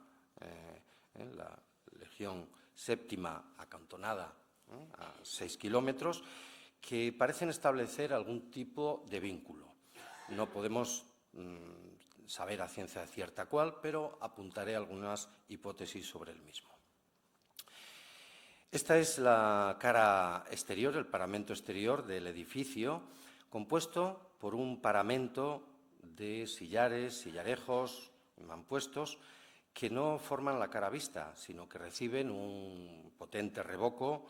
la Legión Séptima acantonada a 6 kilómetros, que parecen establecer algún tipo de vínculo. No podemos saber a ciencia cierta cuál, pero apuntaré algunas hipótesis sobre el mismo. Esta es la cara exterior, el paramento exterior del edificio, compuesto por un paramento de sillares, sillarejos, mampuestos, que no forman la cara vista, sino que reciben un potente revoco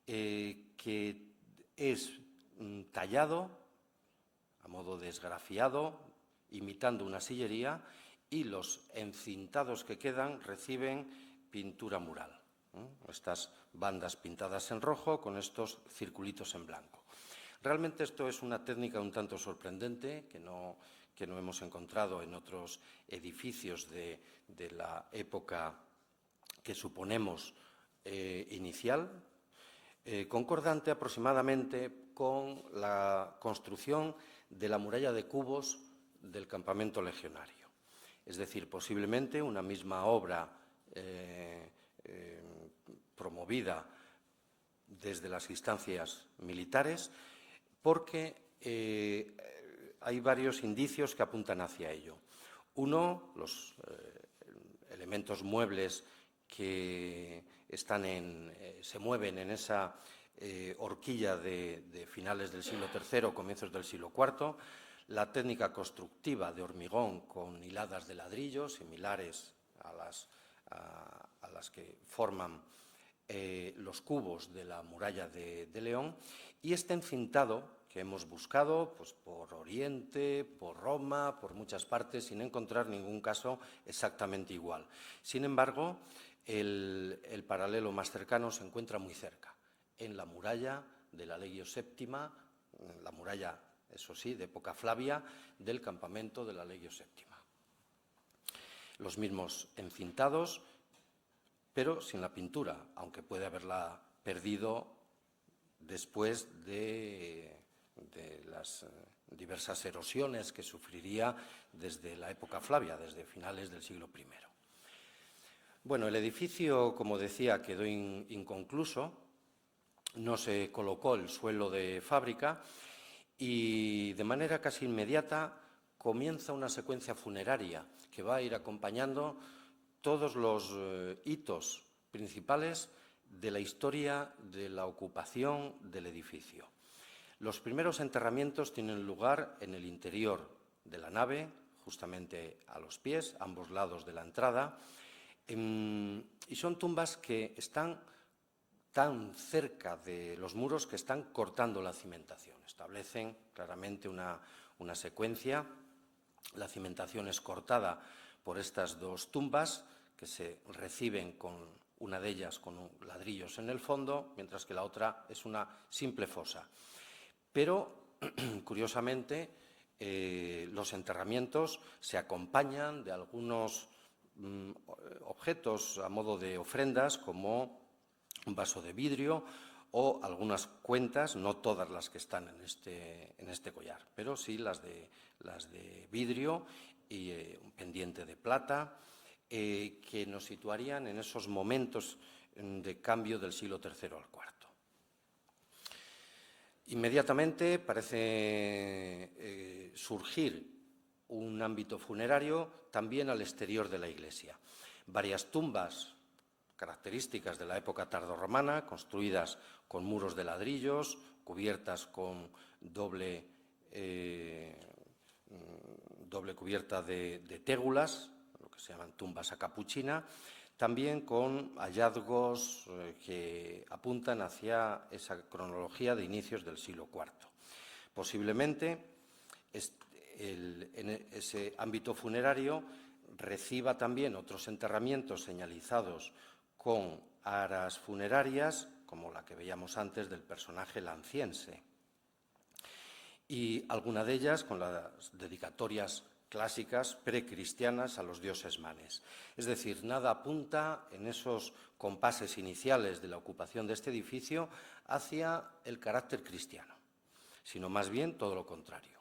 que es tallado a modo de esgrafiado, imitando una sillería, y los encintados que quedan reciben pintura mural. Estas bandas pintadas en rojo con estos circulitos en blanco. Realmente esto es una técnica un tanto sorprendente que no hemos encontrado en otros edificios de la época que suponemos inicial, concordante aproximadamente con la construcción de la muralla de cubos del campamento legionario. Es decir, posiblemente una misma obra promovida desde las instancias militares, porque hay varios indicios que apuntan hacia ello. Uno, los elementos muebles que se mueven en esa horquilla de finales del siglo III, comienzos del siglo IV, la técnica constructiva de hormigón con hiladas de ladrillo, similares a las que forman los cubos de la muralla de León, y este encintado que hemos buscado pues, por Oriente, por Roma, por muchas partes, sin encontrar ningún caso exactamente igual. Sin embargo, el paralelo más cercano se encuentra muy cerca, en la muralla de la Legio Séptima, la muralla, eso sí, de época Flavia, del campamento de la Legio Séptima. Los mismos encintados, pero sin la pintura, aunque puede haberla perdido después de las diversas erosiones que sufriría desde la época Flavia, desde finales del siglo I. Bueno, el edificio, como decía, quedó inconcluso, no se colocó el suelo de fábrica y de manera casi inmediata comienza una secuencia funeraria que va a ir acompañando todos los hitos principales de la historia de la ocupación del edificio. Los primeros enterramientos tienen lugar en el interior de la nave, justamente a los pies, a ambos lados de la entrada, y son tumbas que están tan cerca de los muros que están cortando la cimentación. Establecen claramente una secuencia. La cimentación es cortada por estas dos tumbas que se reciben con una de ellas con ladrillos en el fondo, mientras que la otra es una simple fosa. Pero, curiosamente, los enterramientos se acompañan de algunos objetos a modo de ofrendas, como un vaso de vidrio o algunas cuentas, no todas las que están en este collar, pero sí las de vidrio y un pendiente de plata, que nos situarían en esos momentos de cambio del siglo III al IV. Inmediatamente parece surgir un ámbito funerario también al exterior de la iglesia. Varias tumbas características de la época tardorromana, construidas con muros de ladrillos, cubiertas con doble cubierta de tégulas, lo que se llaman tumbas a capuchina, también con hallazgos que apuntan hacia esa cronología de inicios del siglo IV. Posiblemente ese ámbito funerario reciba también otros enterramientos señalizados con aras funerarias, como la que veíamos antes del personaje lanciense, y alguna de ellas con las dedicatorias clásicas precristianas a los dioses manes. Es decir, nada apunta en esos compases iniciales de la ocupación de este edificio hacia el carácter cristiano, sino más bien todo lo contrario.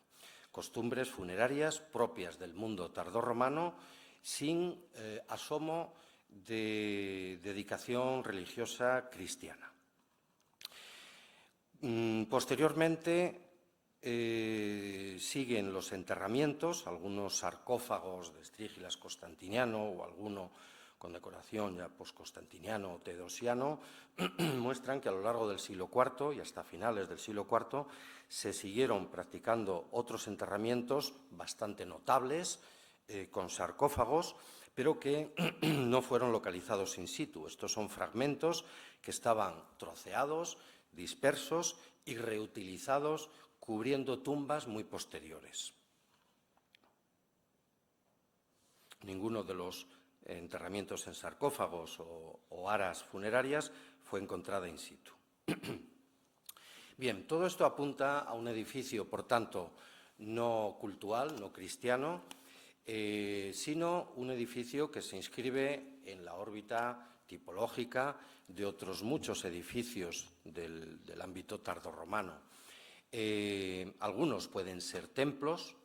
Costumbres funerarias propias del mundo tardorromano sin asomo de dedicación religiosa cristiana. Posteriormente siguen los enterramientos, algunos sarcófagos de Estrígilas Constantiniano o alguno con decoración ya post-constantiniano o teodosiano, muestran que a lo largo del siglo IV y hasta finales del siglo IV se siguieron practicando otros enterramientos bastante notables, con sarcófagos, pero que no fueron localizados in situ. Estos son fragmentos que estaban troceados, dispersos y reutilizados, cubriendo tumbas muy posteriores. Ninguno de los enterramientos en sarcófagos o aras funerarias fue encontrada in situ. Bien, todo esto apunta a un edificio, por tanto, no cultural, no cristiano, sino un edificio que se inscribe en la órbita tipológica de otros muchos edificios del ámbito tardorromano. Algunos pueden ser templos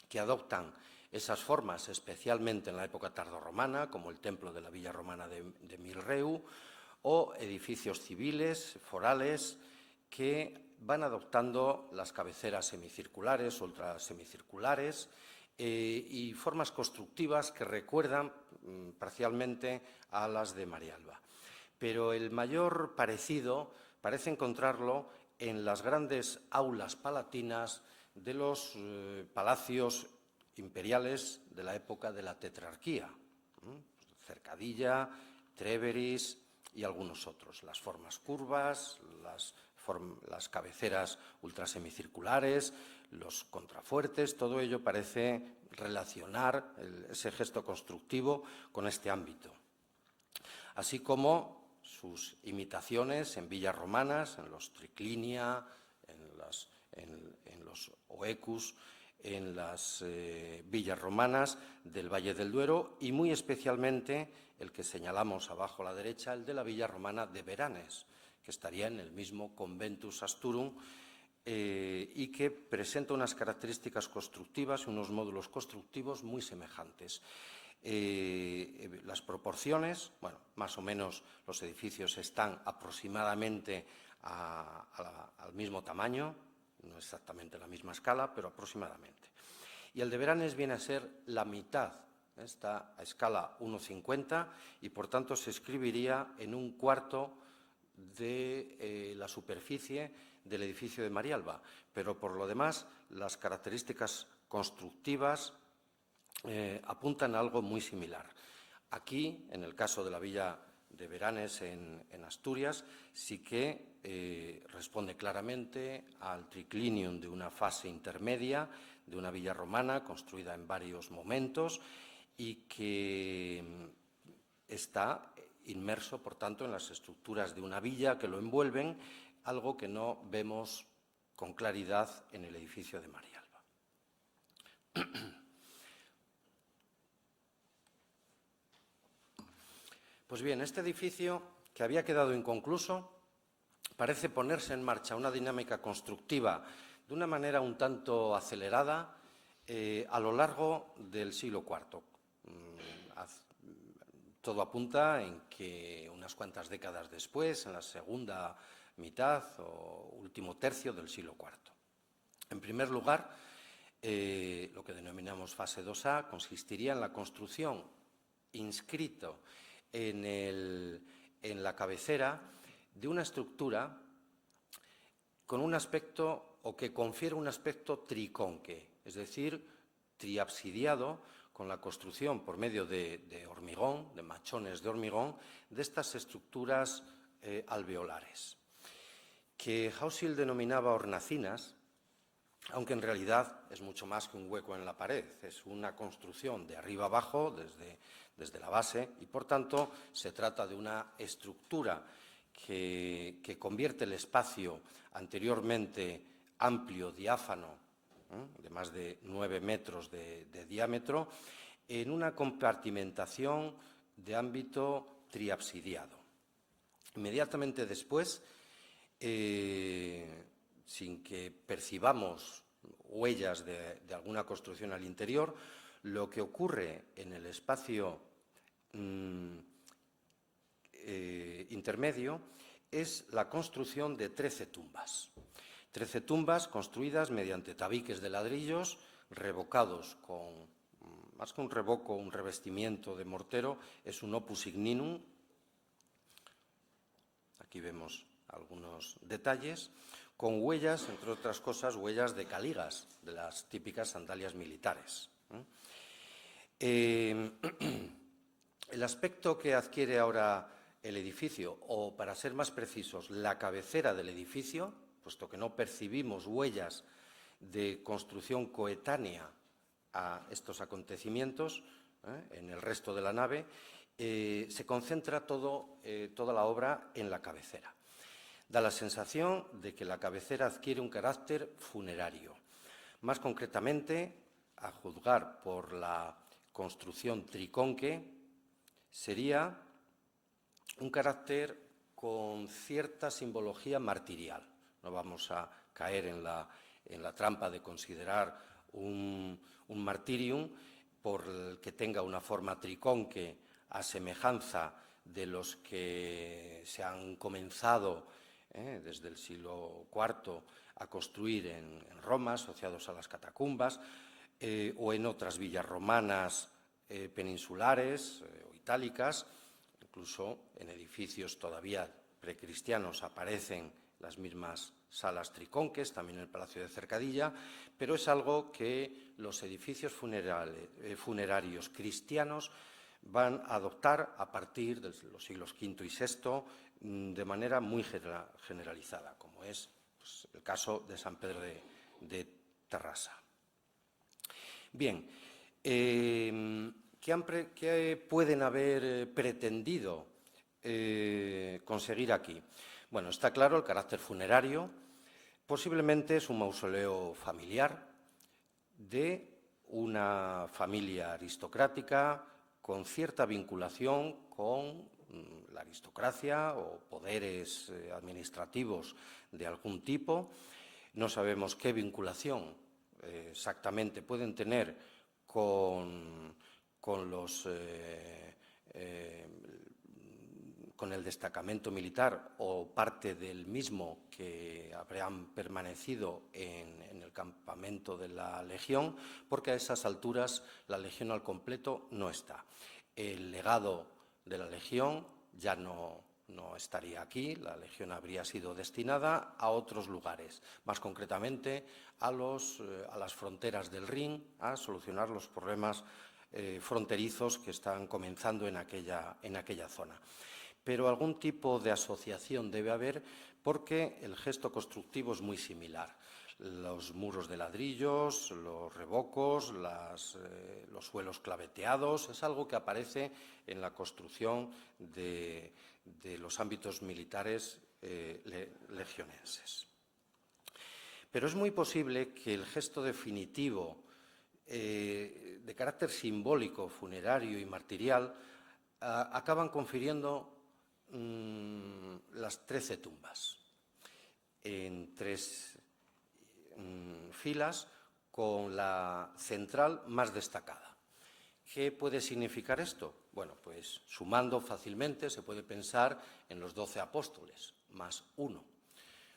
que adoptan esas formas, especialmente en la época tardorromana, como el templo de la villa romana de Milreu, o edificios civiles, forales, que van adoptando las cabeceras semicirculares, ultrasemicirculares, y formas constructivas que recuerdan parcialmente a las de Marialba. Pero el mayor parecido parece encontrarlo en las grandes aulas palatinas de los palacios imperiales de la época de la tetrarquía, Cercadilla, Tréveris y algunos otros. Las formas curvas, las cabeceras ultrasemicirculares, los contrafuertes, todo ello parece relacionar ese gesto constructivo con este ámbito. Así como sus imitaciones en villas romanas, en los triclinia, en los oecus, en las villas romanas del Valle del Duero y muy especialmente el que señalamos abajo a la derecha, el de la villa romana de Beranes, que estaría en el mismo Conventus Asturum y que presenta unas características constructivas y unos módulos constructivos muy semejantes. Las proporciones, bueno, más o menos los edificios están aproximadamente al mismo tamaño, no exactamente la misma escala, pero aproximadamente. Y el de Beranes viene a ser la mitad, está a escala 1,50 y por tanto se escribiría en un cuarto de la superficie del edificio de Marialba, pero por lo demás las características constructivas apuntan a algo muy similar. Aquí, en el caso de la villa de Beranes en Asturias, sí que responde claramente al triclinium de una fase intermedia de una villa romana construida en varios momentos y que está inmerso, por tanto, en las estructuras de una villa que lo envuelven, algo que no vemos con claridad en el edificio de Marialba. Pues bien, este edificio, que había quedado inconcluso, parece ponerse en marcha una dinámica constructiva de una manera un tanto acelerada a lo largo del siglo IV. Todo apunta en que unas cuantas décadas después, en la segunda mitad o último tercio del siglo IV. En primer lugar, lo que denominamos fase 2A consistiría en la construcción, inscrito en la cabecera, de una estructura con un aspecto, o que confiere un aspecto tricónque, es decir, triabsidiado, con la construcción por medio de hormigón, de machones de hormigón, de estas estructuras alveolares, que Hausil denominaba hornacinas, aunque en realidad es mucho más que un hueco en la pared, es una construcción de arriba abajo, desde la base, y por tanto se trata de una estructura que convierte el espacio anteriormente amplio, diáfano, de más de 9 metros de diámetro, en una compartimentación de ámbito triabsidiado. Inmediatamente después, sin que percibamos huellas de alguna construcción al interior, lo que ocurre en el espacio intermedio es la construcción de 13 tumbas. 13 tumbas construidas mediante tabiques de ladrillos revocados con, más que un revoco, un revestimiento de mortero, es un opus igninum. Aquí vemos algunos detalles, con huellas, entre otras cosas, huellas de caligas, de las típicas sandalias militares. El aspecto que adquiere ahora el edificio, o para ser más precisos, la cabecera del edificio, puesto que no percibimos huellas de construcción coetánea a estos acontecimientos en el resto de la nave, se concentra toda la obra en la cabecera. Da la sensación de que la cabecera adquiere un carácter funerario. Más concretamente, a juzgar por la construcción tricónque, sería un carácter con cierta simbología martirial. No vamos a caer en la trampa de considerar un martirium por el que tenga una forma tricónque a semejanza de los que se han comenzado desde el siglo IV a construir en Roma, asociados a las catacumbas, o en otras villas romanas peninsulares o itálicas. Incluso en edificios todavía precristianos aparecen las mismas salas tricónques, también en el Palacio de Cercadilla, pero es algo que los edificios funerarios cristianos van a adoptar a partir de los siglos V y VI de manera muy generalizada, como es pues, el caso de San Pedro de Terrassa. Bien, ¿qué pueden haber pretendido conseguir aquí? Bueno, está claro el carácter funerario. Posiblemente es un mausoleo familiar de una familia aristocrática con cierta vinculación con la aristocracia o poderes administrativos de algún tipo. No sabemos qué vinculación exactamente pueden tener con el destacamento militar o parte del mismo que habrán permanecido en el campamento de la Legión, porque a esas alturas la Legión al completo no está. El legado de la Legión ya no estaría aquí, la Legión habría sido destinada a otros lugares, más concretamente a las fronteras del Rin, a solucionar los problemas fronterizos que están comenzando en aquella zona. Pero algún tipo de asociación debe haber porque el gesto constructivo es muy similar. Los muros de ladrillos, los revocos, los suelos claveteados, es algo que aparece en la construcción de los ámbitos militares legionenses. Pero es muy posible que el gesto definitivo de carácter simbólico, funerario y martirial acaban confiriendo las 13 tumbas en 3 filas con la central más destacada. ¿Qué puede significar esto? Bueno, pues sumando fácilmente se puede pensar en los 12 apóstoles, más 1.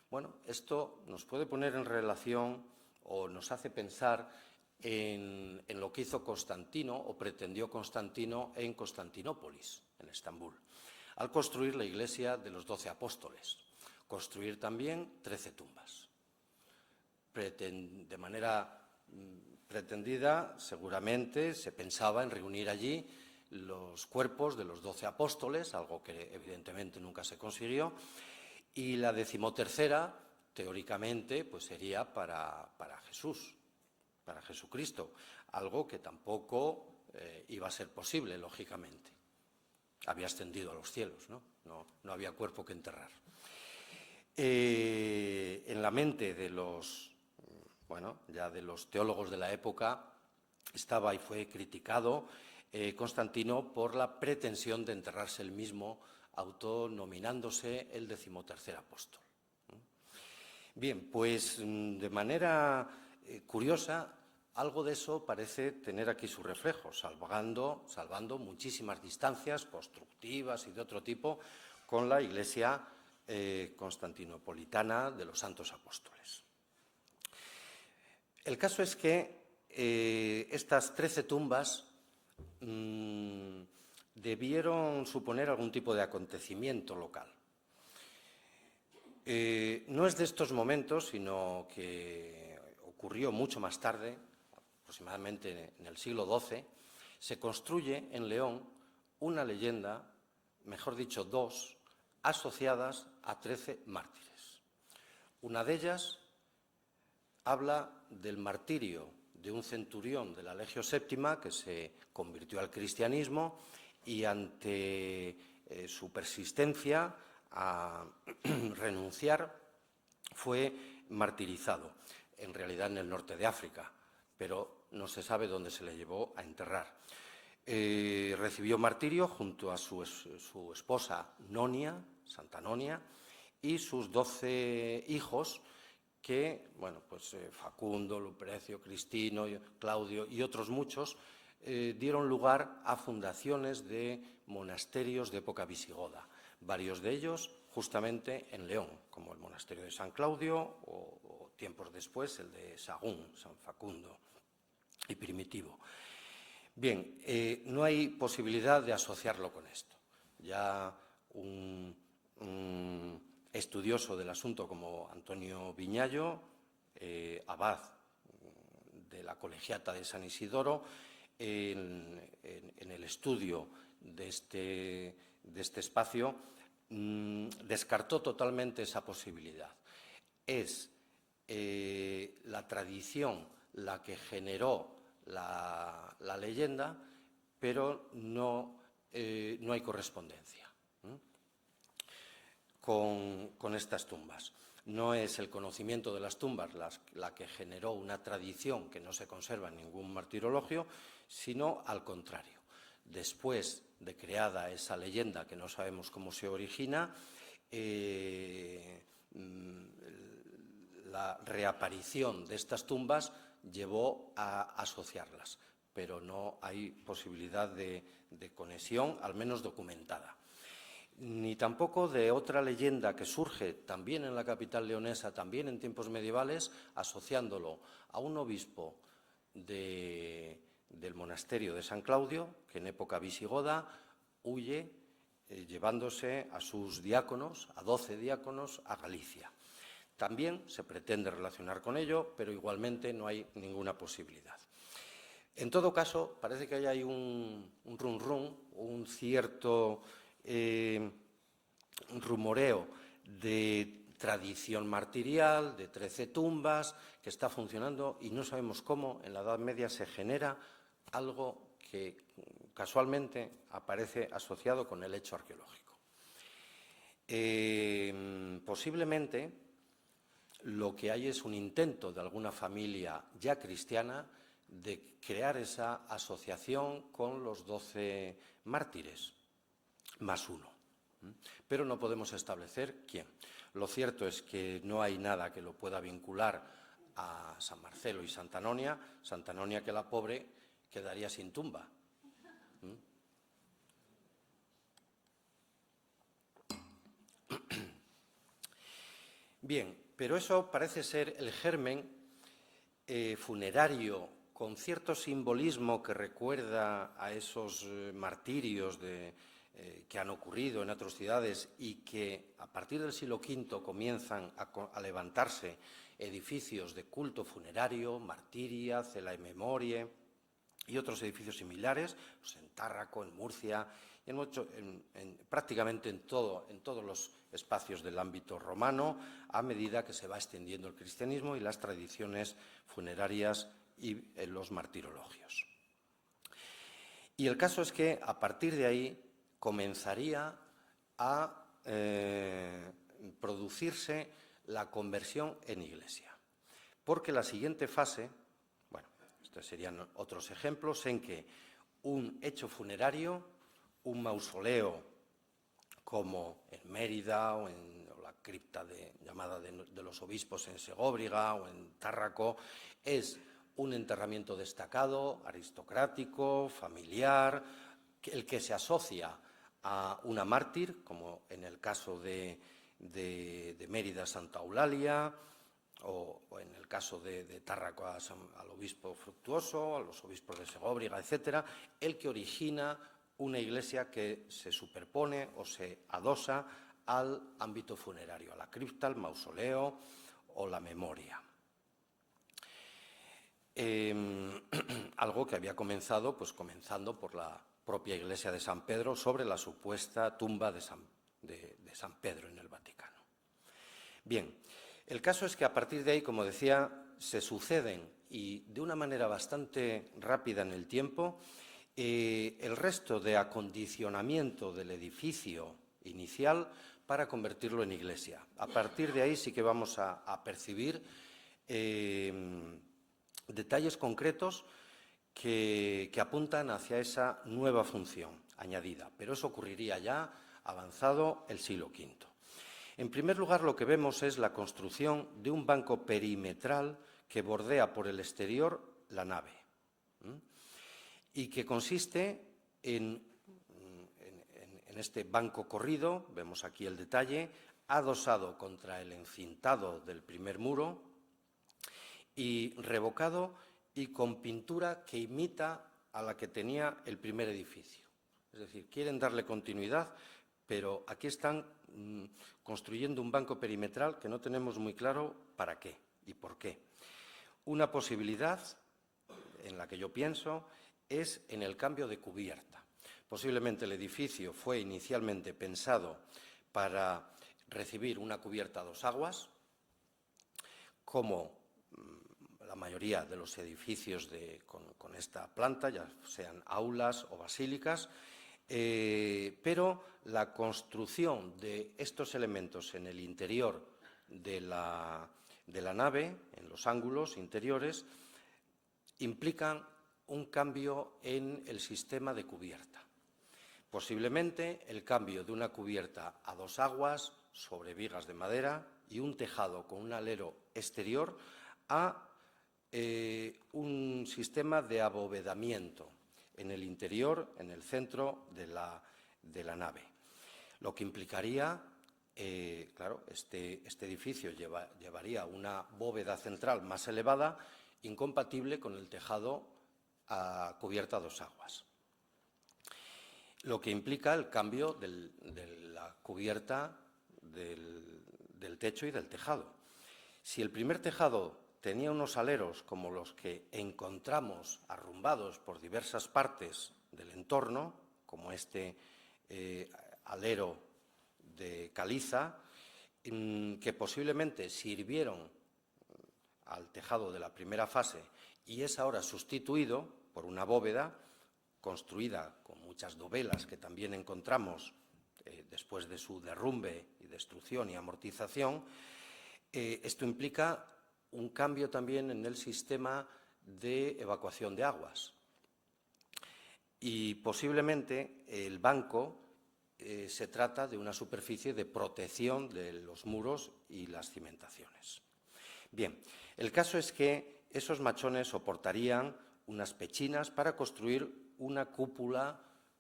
Bueno, esto nos puede poner en relación o nos hace pensar en lo que hizo Constantino o pretendió Constantino en Constantinópolis, en Estambul, al construir la iglesia de los 12 apóstoles, construir también 13 tumbas. De manera pretendida, seguramente se pensaba en reunir allí los cuerpos de los 12 apóstoles, algo que evidentemente nunca se consiguió, y la 13ª, teóricamente, pues sería para Jesús, para Jesucristo, algo que tampoco iba a ser posible, lógicamente. Había ascendido a los cielos, ¿no? No había cuerpo que enterrar. En la mente de los teólogos de la época estaba y fue criticado Constantino por la pretensión de enterrarse él mismo, autonominándose el 13º apóstol. Bien, pues de manera curiosa, algo de eso parece tener aquí su reflejo, salvando muchísimas distancias constructivas y de otro tipo con la Iglesia constantinopolitana de los Santos Apóstoles. El caso es que estas 13 tumbas debieron suponer algún tipo de acontecimiento local. No es de estos momentos, sino que ocurrió mucho más tarde, aproximadamente en el siglo XII, se construye en León una leyenda, mejor dicho, 2, asociadas a 13 mártires. Una de ellas habla del martirio de un centurión de la Legio Séptima que se convirtió al cristianismo y ante su persistencia a renunciar fue martirizado, en realidad en el norte de África, pero no se sabe dónde se le llevó a enterrar. Recibió martirio junto a su esposa Nonia, Santa Nonia, y sus 12 hijos que, Facundo, Luprecio, Cristino, Claudio y otros muchos dieron lugar a fundaciones de monasterios de época visigoda, varios de ellos justamente en León, como el monasterio de San Claudio o tiempos después el de Sahagún, San Facundo y Primitivo. Bien, no hay posibilidad de asociarlo con esto. Ya un estudioso del asunto como Antonio Viñallo, abad de la Colegiata de San Isidoro, en el estudio de este espacio, descartó totalmente esa posibilidad. Es la tradición la que generó la leyenda, pero no hay correspondencia con estas tumbas. No es el conocimiento de las tumbas la que generó una tradición que no se conserva en ningún martirologio, sino al contrario. Después de creada esa leyenda, que no sabemos cómo se origina, la reaparición de estas tumbas llevó a asociarlas, pero no hay posibilidad de conexión, al menos documentada. Ni tampoco de otra leyenda que surge también en la capital leonesa, también en tiempos medievales, asociándolo a un obispo del monasterio de San Claudio, que en época visigoda huye llevándose a sus diáconos, a 12 diáconos, a Galicia. También se pretende relacionar con ello, pero igualmente no hay ninguna posibilidad. En todo caso, parece que hay un rum-rum, un cierto rumoreo de tradición martirial, de 13 tumbas, que está funcionando y no sabemos cómo en la Edad Media se genera algo que casualmente aparece asociado con el hecho arqueológico. Posiblemente lo que hay es un intento de alguna familia ya cristiana de crear esa asociación con los 12 mártires, más uno. Pero no podemos establecer quién. Lo cierto es que no hay nada que lo pueda vincular a San Marcelo y Santa Anonia. Santa Anonia, que la pobre quedaría sin tumba. Bien, pero eso parece ser el germen funerario con cierto simbolismo que recuerda a esos martirios que han ocurrido en atrocidades y que a partir del siglo V comienzan a levantarse edificios de culto funerario, martiria, cela y memoria y otros edificios similares, pues en Tárraco, en Murcia, y prácticamente en todos los espacios del ámbito romano, a medida que se va extendiendo el cristianismo y las tradiciones funerarias y los martirologios. Y el caso es que a partir de ahí comenzaría a producirse la conversión en iglesia, porque la siguiente fase, bueno, estos serían otros ejemplos en que un hecho funerario, un mausoleo como en Mérida o en la cripta llamada de los obispos en Segóbriga o en Tárraco, es un enterramiento destacado, aristocrático, familiar, el que se asocia a una mártir, como en el caso de Mérida, Santa Eulalia, o en el caso de Tárraco al obispo Fructuoso, a los obispos de Segóbriga, etcétera, el que origina una iglesia que se superpone o se adosa al ámbito funerario, a la cripta, al mausoleo o la memoria. Algo que había comenzado, pues comenzando por la propia iglesia de San Pedro sobre la supuesta tumba de San Pedro en el Vaticano. Bien, el caso es que a partir de ahí, como decía, se suceden, y de una manera bastante rápida en el tiempo, el resto de acondicionamiento del edificio inicial para convertirlo en iglesia. A partir de ahí sí que vamos a percibir detalles concretos que apuntan hacia esa nueva función añadida, pero eso ocurriría ya avanzado el siglo V. En primer lugar, lo que vemos es la construcción de un banco perimetral que bordea por el exterior la nave y que consiste en este banco corrido, vemos aquí el detalle, adosado contra el encintado del primer muro y revocado y con pintura que imita a la que tenía el primer edificio. Es decir, quieren darle continuidad, pero aquí están construyendo un banco perimetral que no tenemos muy claro para qué y por qué. Una posibilidad en la que yo pienso es en el cambio de cubierta. Posiblemente el edificio fue inicialmente pensado para recibir una cubierta a dos aguas, como la mayoría de los edificios con esta planta, ya sean aulas o basílicas, pero la construcción de estos elementos en el interior de la nave, en los ángulos interiores, implican un cambio en el sistema de cubierta. Posiblemente el cambio de una cubierta a dos aguas sobre vigas de madera y un tejado con un alero exterior a un sistema de abovedamiento en el interior, en el centro de la nave. Lo que implicaría, claro, este edificio llevaría una bóveda central más elevada, incompatible con el tejado a cubierta a dos aguas. Lo que implica el cambio de la cubierta del techo y del tejado. Si el primer tejado tenía unos aleros como los que encontramos arrumbados por diversas partes del entorno, como este alero de caliza, que posiblemente sirvieron al tejado de la primera fase y es ahora sustituido por una bóveda construida con muchas dovelas que también encontramos después de su derrumbe y destrucción y amortización, Esto implica un cambio también en el sistema de evacuación de aguas. Y posiblemente el banco se trata de una superficie de protección de los muros y las cimentaciones. Bien, el caso es que esos machones soportarían unas pechinas para construir una cúpula,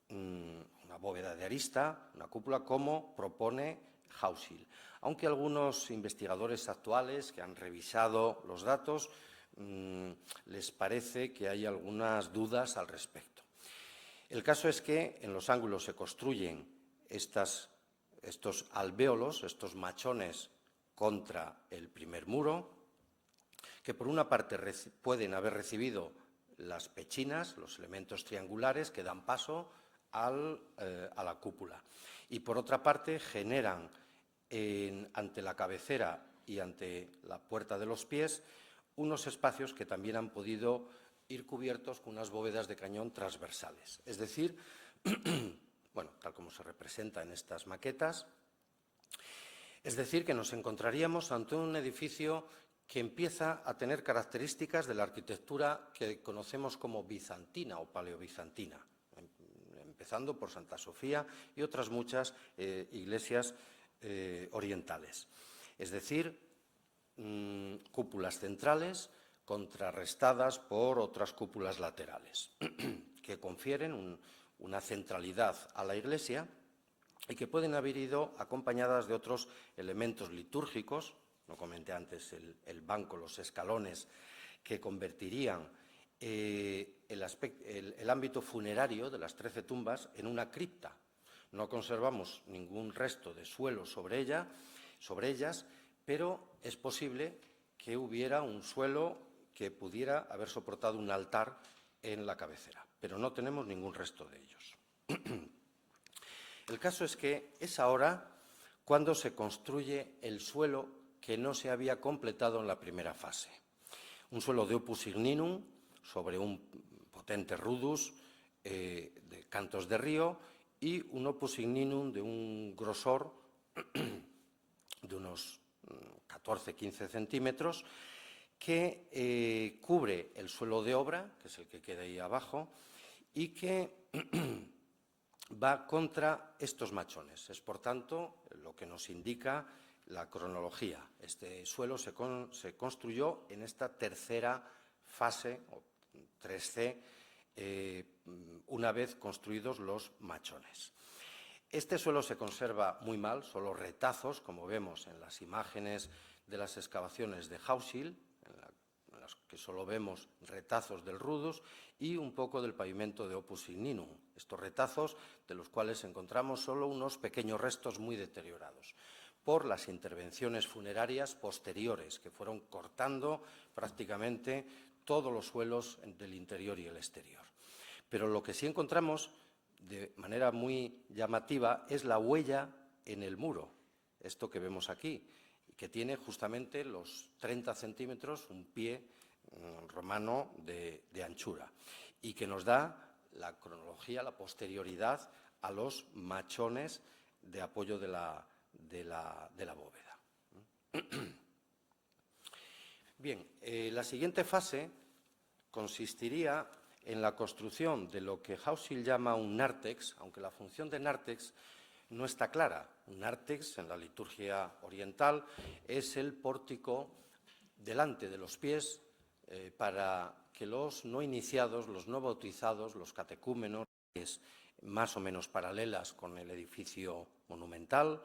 una bóveda de arista, una cúpula como propone Hauschild. Aunque algunos investigadores actuales que han revisado los datos les parece que hay algunas dudas al respecto. El caso es que en los ángulos se construyen estos alvéolos, estos machones contra el primer muro, que por una parte pueden haber recibido las pechinas, los elementos triangulares que dan paso a la cúpula. Y por otra parte generan ante la cabecera y ante la puerta de los pies unos espacios que también han podido ir cubiertos con unas bóvedas de cañón transversales. Es decir, bueno, tal como se representa en estas maquetas, es decir, que nos encontraríamos ante un edificio que empieza a tener características de la arquitectura que conocemos como bizantina o paleobizantina, empezando por Santa Sofía y otras muchas iglesias orientales. Es decir, cúpulas centrales contrarrestadas por otras cúpulas laterales, que confieren una centralidad a la iglesia y que pueden haber ido acompañadas de otros elementos litúrgicos, no comenté antes el banco, los escalones, que convertirían el ámbito funerario de las 13 tumbas en una cripta. No conservamos ningún resto de suelo sobre ellas, pero es posible que hubiera un suelo que pudiera haber soportado un altar en la cabecera, pero no tenemos ningún resto de ellos. El caso es que es ahora cuando se construye el suelo que no se había completado en la primera fase. Un suelo de opus igninum sobre un potente rudus de cantos de río y un opus igninum de un grosor de unos 14-15 centímetros que cubre el suelo de obra, que es el que queda ahí abajo, y que va contra estos machones. Es, por tanto, lo que nos indica la cronología. Este suelo se construyó en esta tercera fase, o 3C, una vez construidos los machones. Este suelo se conserva muy mal, solo retazos, como vemos en las imágenes de las excavaciones de Hauschild, en las que solo vemos retazos del rudus y un poco del pavimento de opus igninum. Estos retazos, de los cuales encontramos solo unos pequeños restos muy deteriorados por las intervenciones funerarias posteriores, que fueron cortando prácticamente todos los suelos del interior y el exterior. Pero lo que sí encontramos de manera muy llamativa es la huella en el muro, esto que vemos aquí, que tiene justamente los 30 centímetros, un pie romano de anchura, y que nos da la cronología, la posterioridad a los machones de apoyo de la bóveda. Bien, la siguiente fase consistiría en la construcción de lo que Hauschild llama un nártex, aunque la función de nártex no está clara. Un nártex, en la liturgia oriental, es el pórtico delante de los pies para que los no iniciados, los no bautizados, los catecúmenos, más o menos paralelas con el edificio monumental,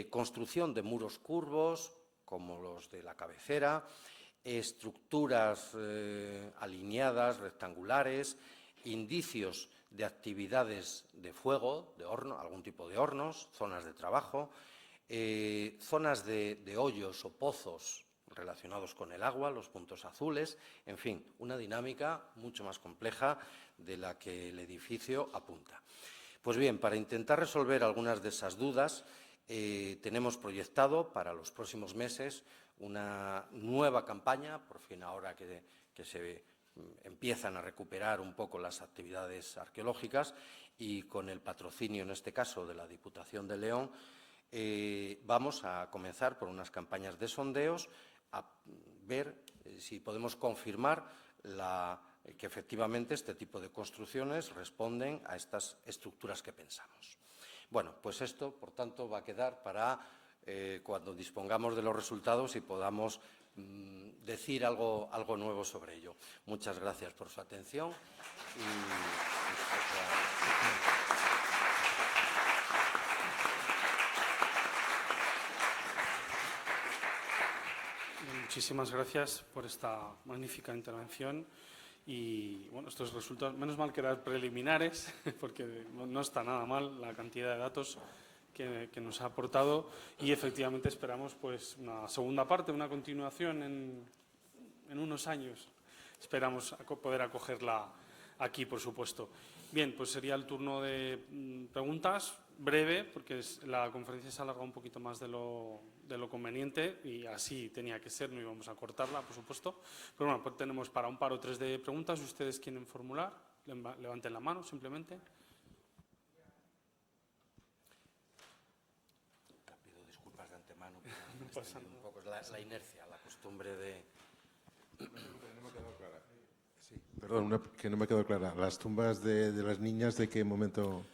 construcción de muros curvos, como los de la cabecera, estructuras alineadas, rectangulares, indicios de actividades de fuego, de horno, algún tipo de hornos, zonas de trabajo, zonas de hoyos o pozos relacionados con el agua, los puntos azules, en fin, una dinámica mucho más compleja de la que el edificio apunta. Pues bien, para intentar resolver algunas de esas dudas, tenemos proyectado para los próximos meses una nueva campaña, por fin ahora que se empiezan a recuperar un poco las actividades arqueológicas y con el patrocinio, en este caso, de la Diputación de León, Vamos a comenzar por unas campañas de sondeos a ver si podemos confirmar que efectivamente este tipo de construcciones responden a estas estructuras que pensamos. Bueno, pues esto, por tanto, va a quedar para cuando dispongamos de los resultados y podamos decir algo nuevo sobre ello. Muchas gracias por su atención. Muchísimas gracias por esta magnífica intervención. Y bueno, estos resultados, menos mal que eran preliminares, porque no está nada mal la cantidad de datos que nos ha aportado, y efectivamente esperamos pues una segunda parte, una continuación en unos años. Esperamos poder acogerla aquí, por supuesto. Bien, pues sería el turno de preguntas, breve, porque la conferencia se alarga un poquito más de lo conveniente, y así tenía que ser, no íbamos a cortarla, por supuesto. Pero bueno, pues tenemos para un par o tres de preguntas. ¿Ustedes quieren formular? Levanten la mano, simplemente. Pido disculpas de antemano, pero un poco la inercia, la costumbre de... No me ha quedado clara. Sí. Perdón, que no me ha quedado clara. ¿Las tumbas de las niñas de qué momento?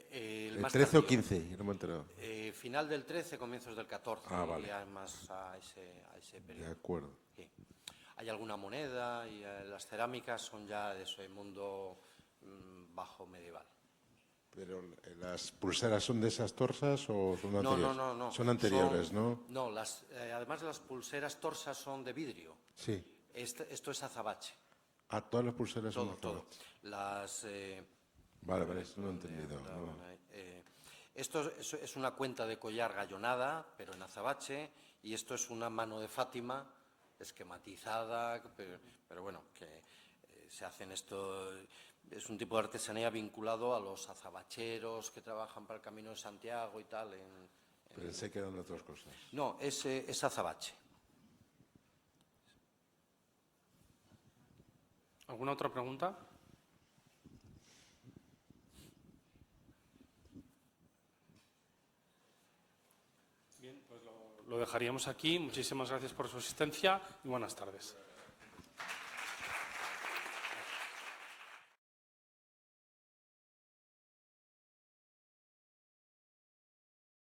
¿El 13 o 15? No me he enterado. Final del 13, comienzos del 14. Vale. Ya más a ese periodo. De acuerdo. Sí. Hay alguna moneda y las cerámicas son ya de ese mundo bajo medieval. ¿Pero las pulseras son de esas torsas o son anteriores? No. Son anteriores, ¿no? No, además las pulseras torsas son de vidrio. Sí. Esto es azabache. Todas las pulseras son Todo. azabache. Vale, eso no he entendido. Esto es una cuenta de collar gallonada, pero en azabache, y esto es una mano de Fátima esquematizada, pero bueno, que se hacen esto. Es un tipo de artesanía vinculado a los azabacheros que trabajan para el Camino de Santiago y tal. Pensé que eran otras cosas. No, es azabache. ¿Alguna otra pregunta? Bien, pues lo dejaríamos aquí. Muchísimas gracias por su asistencia y buenas tardes.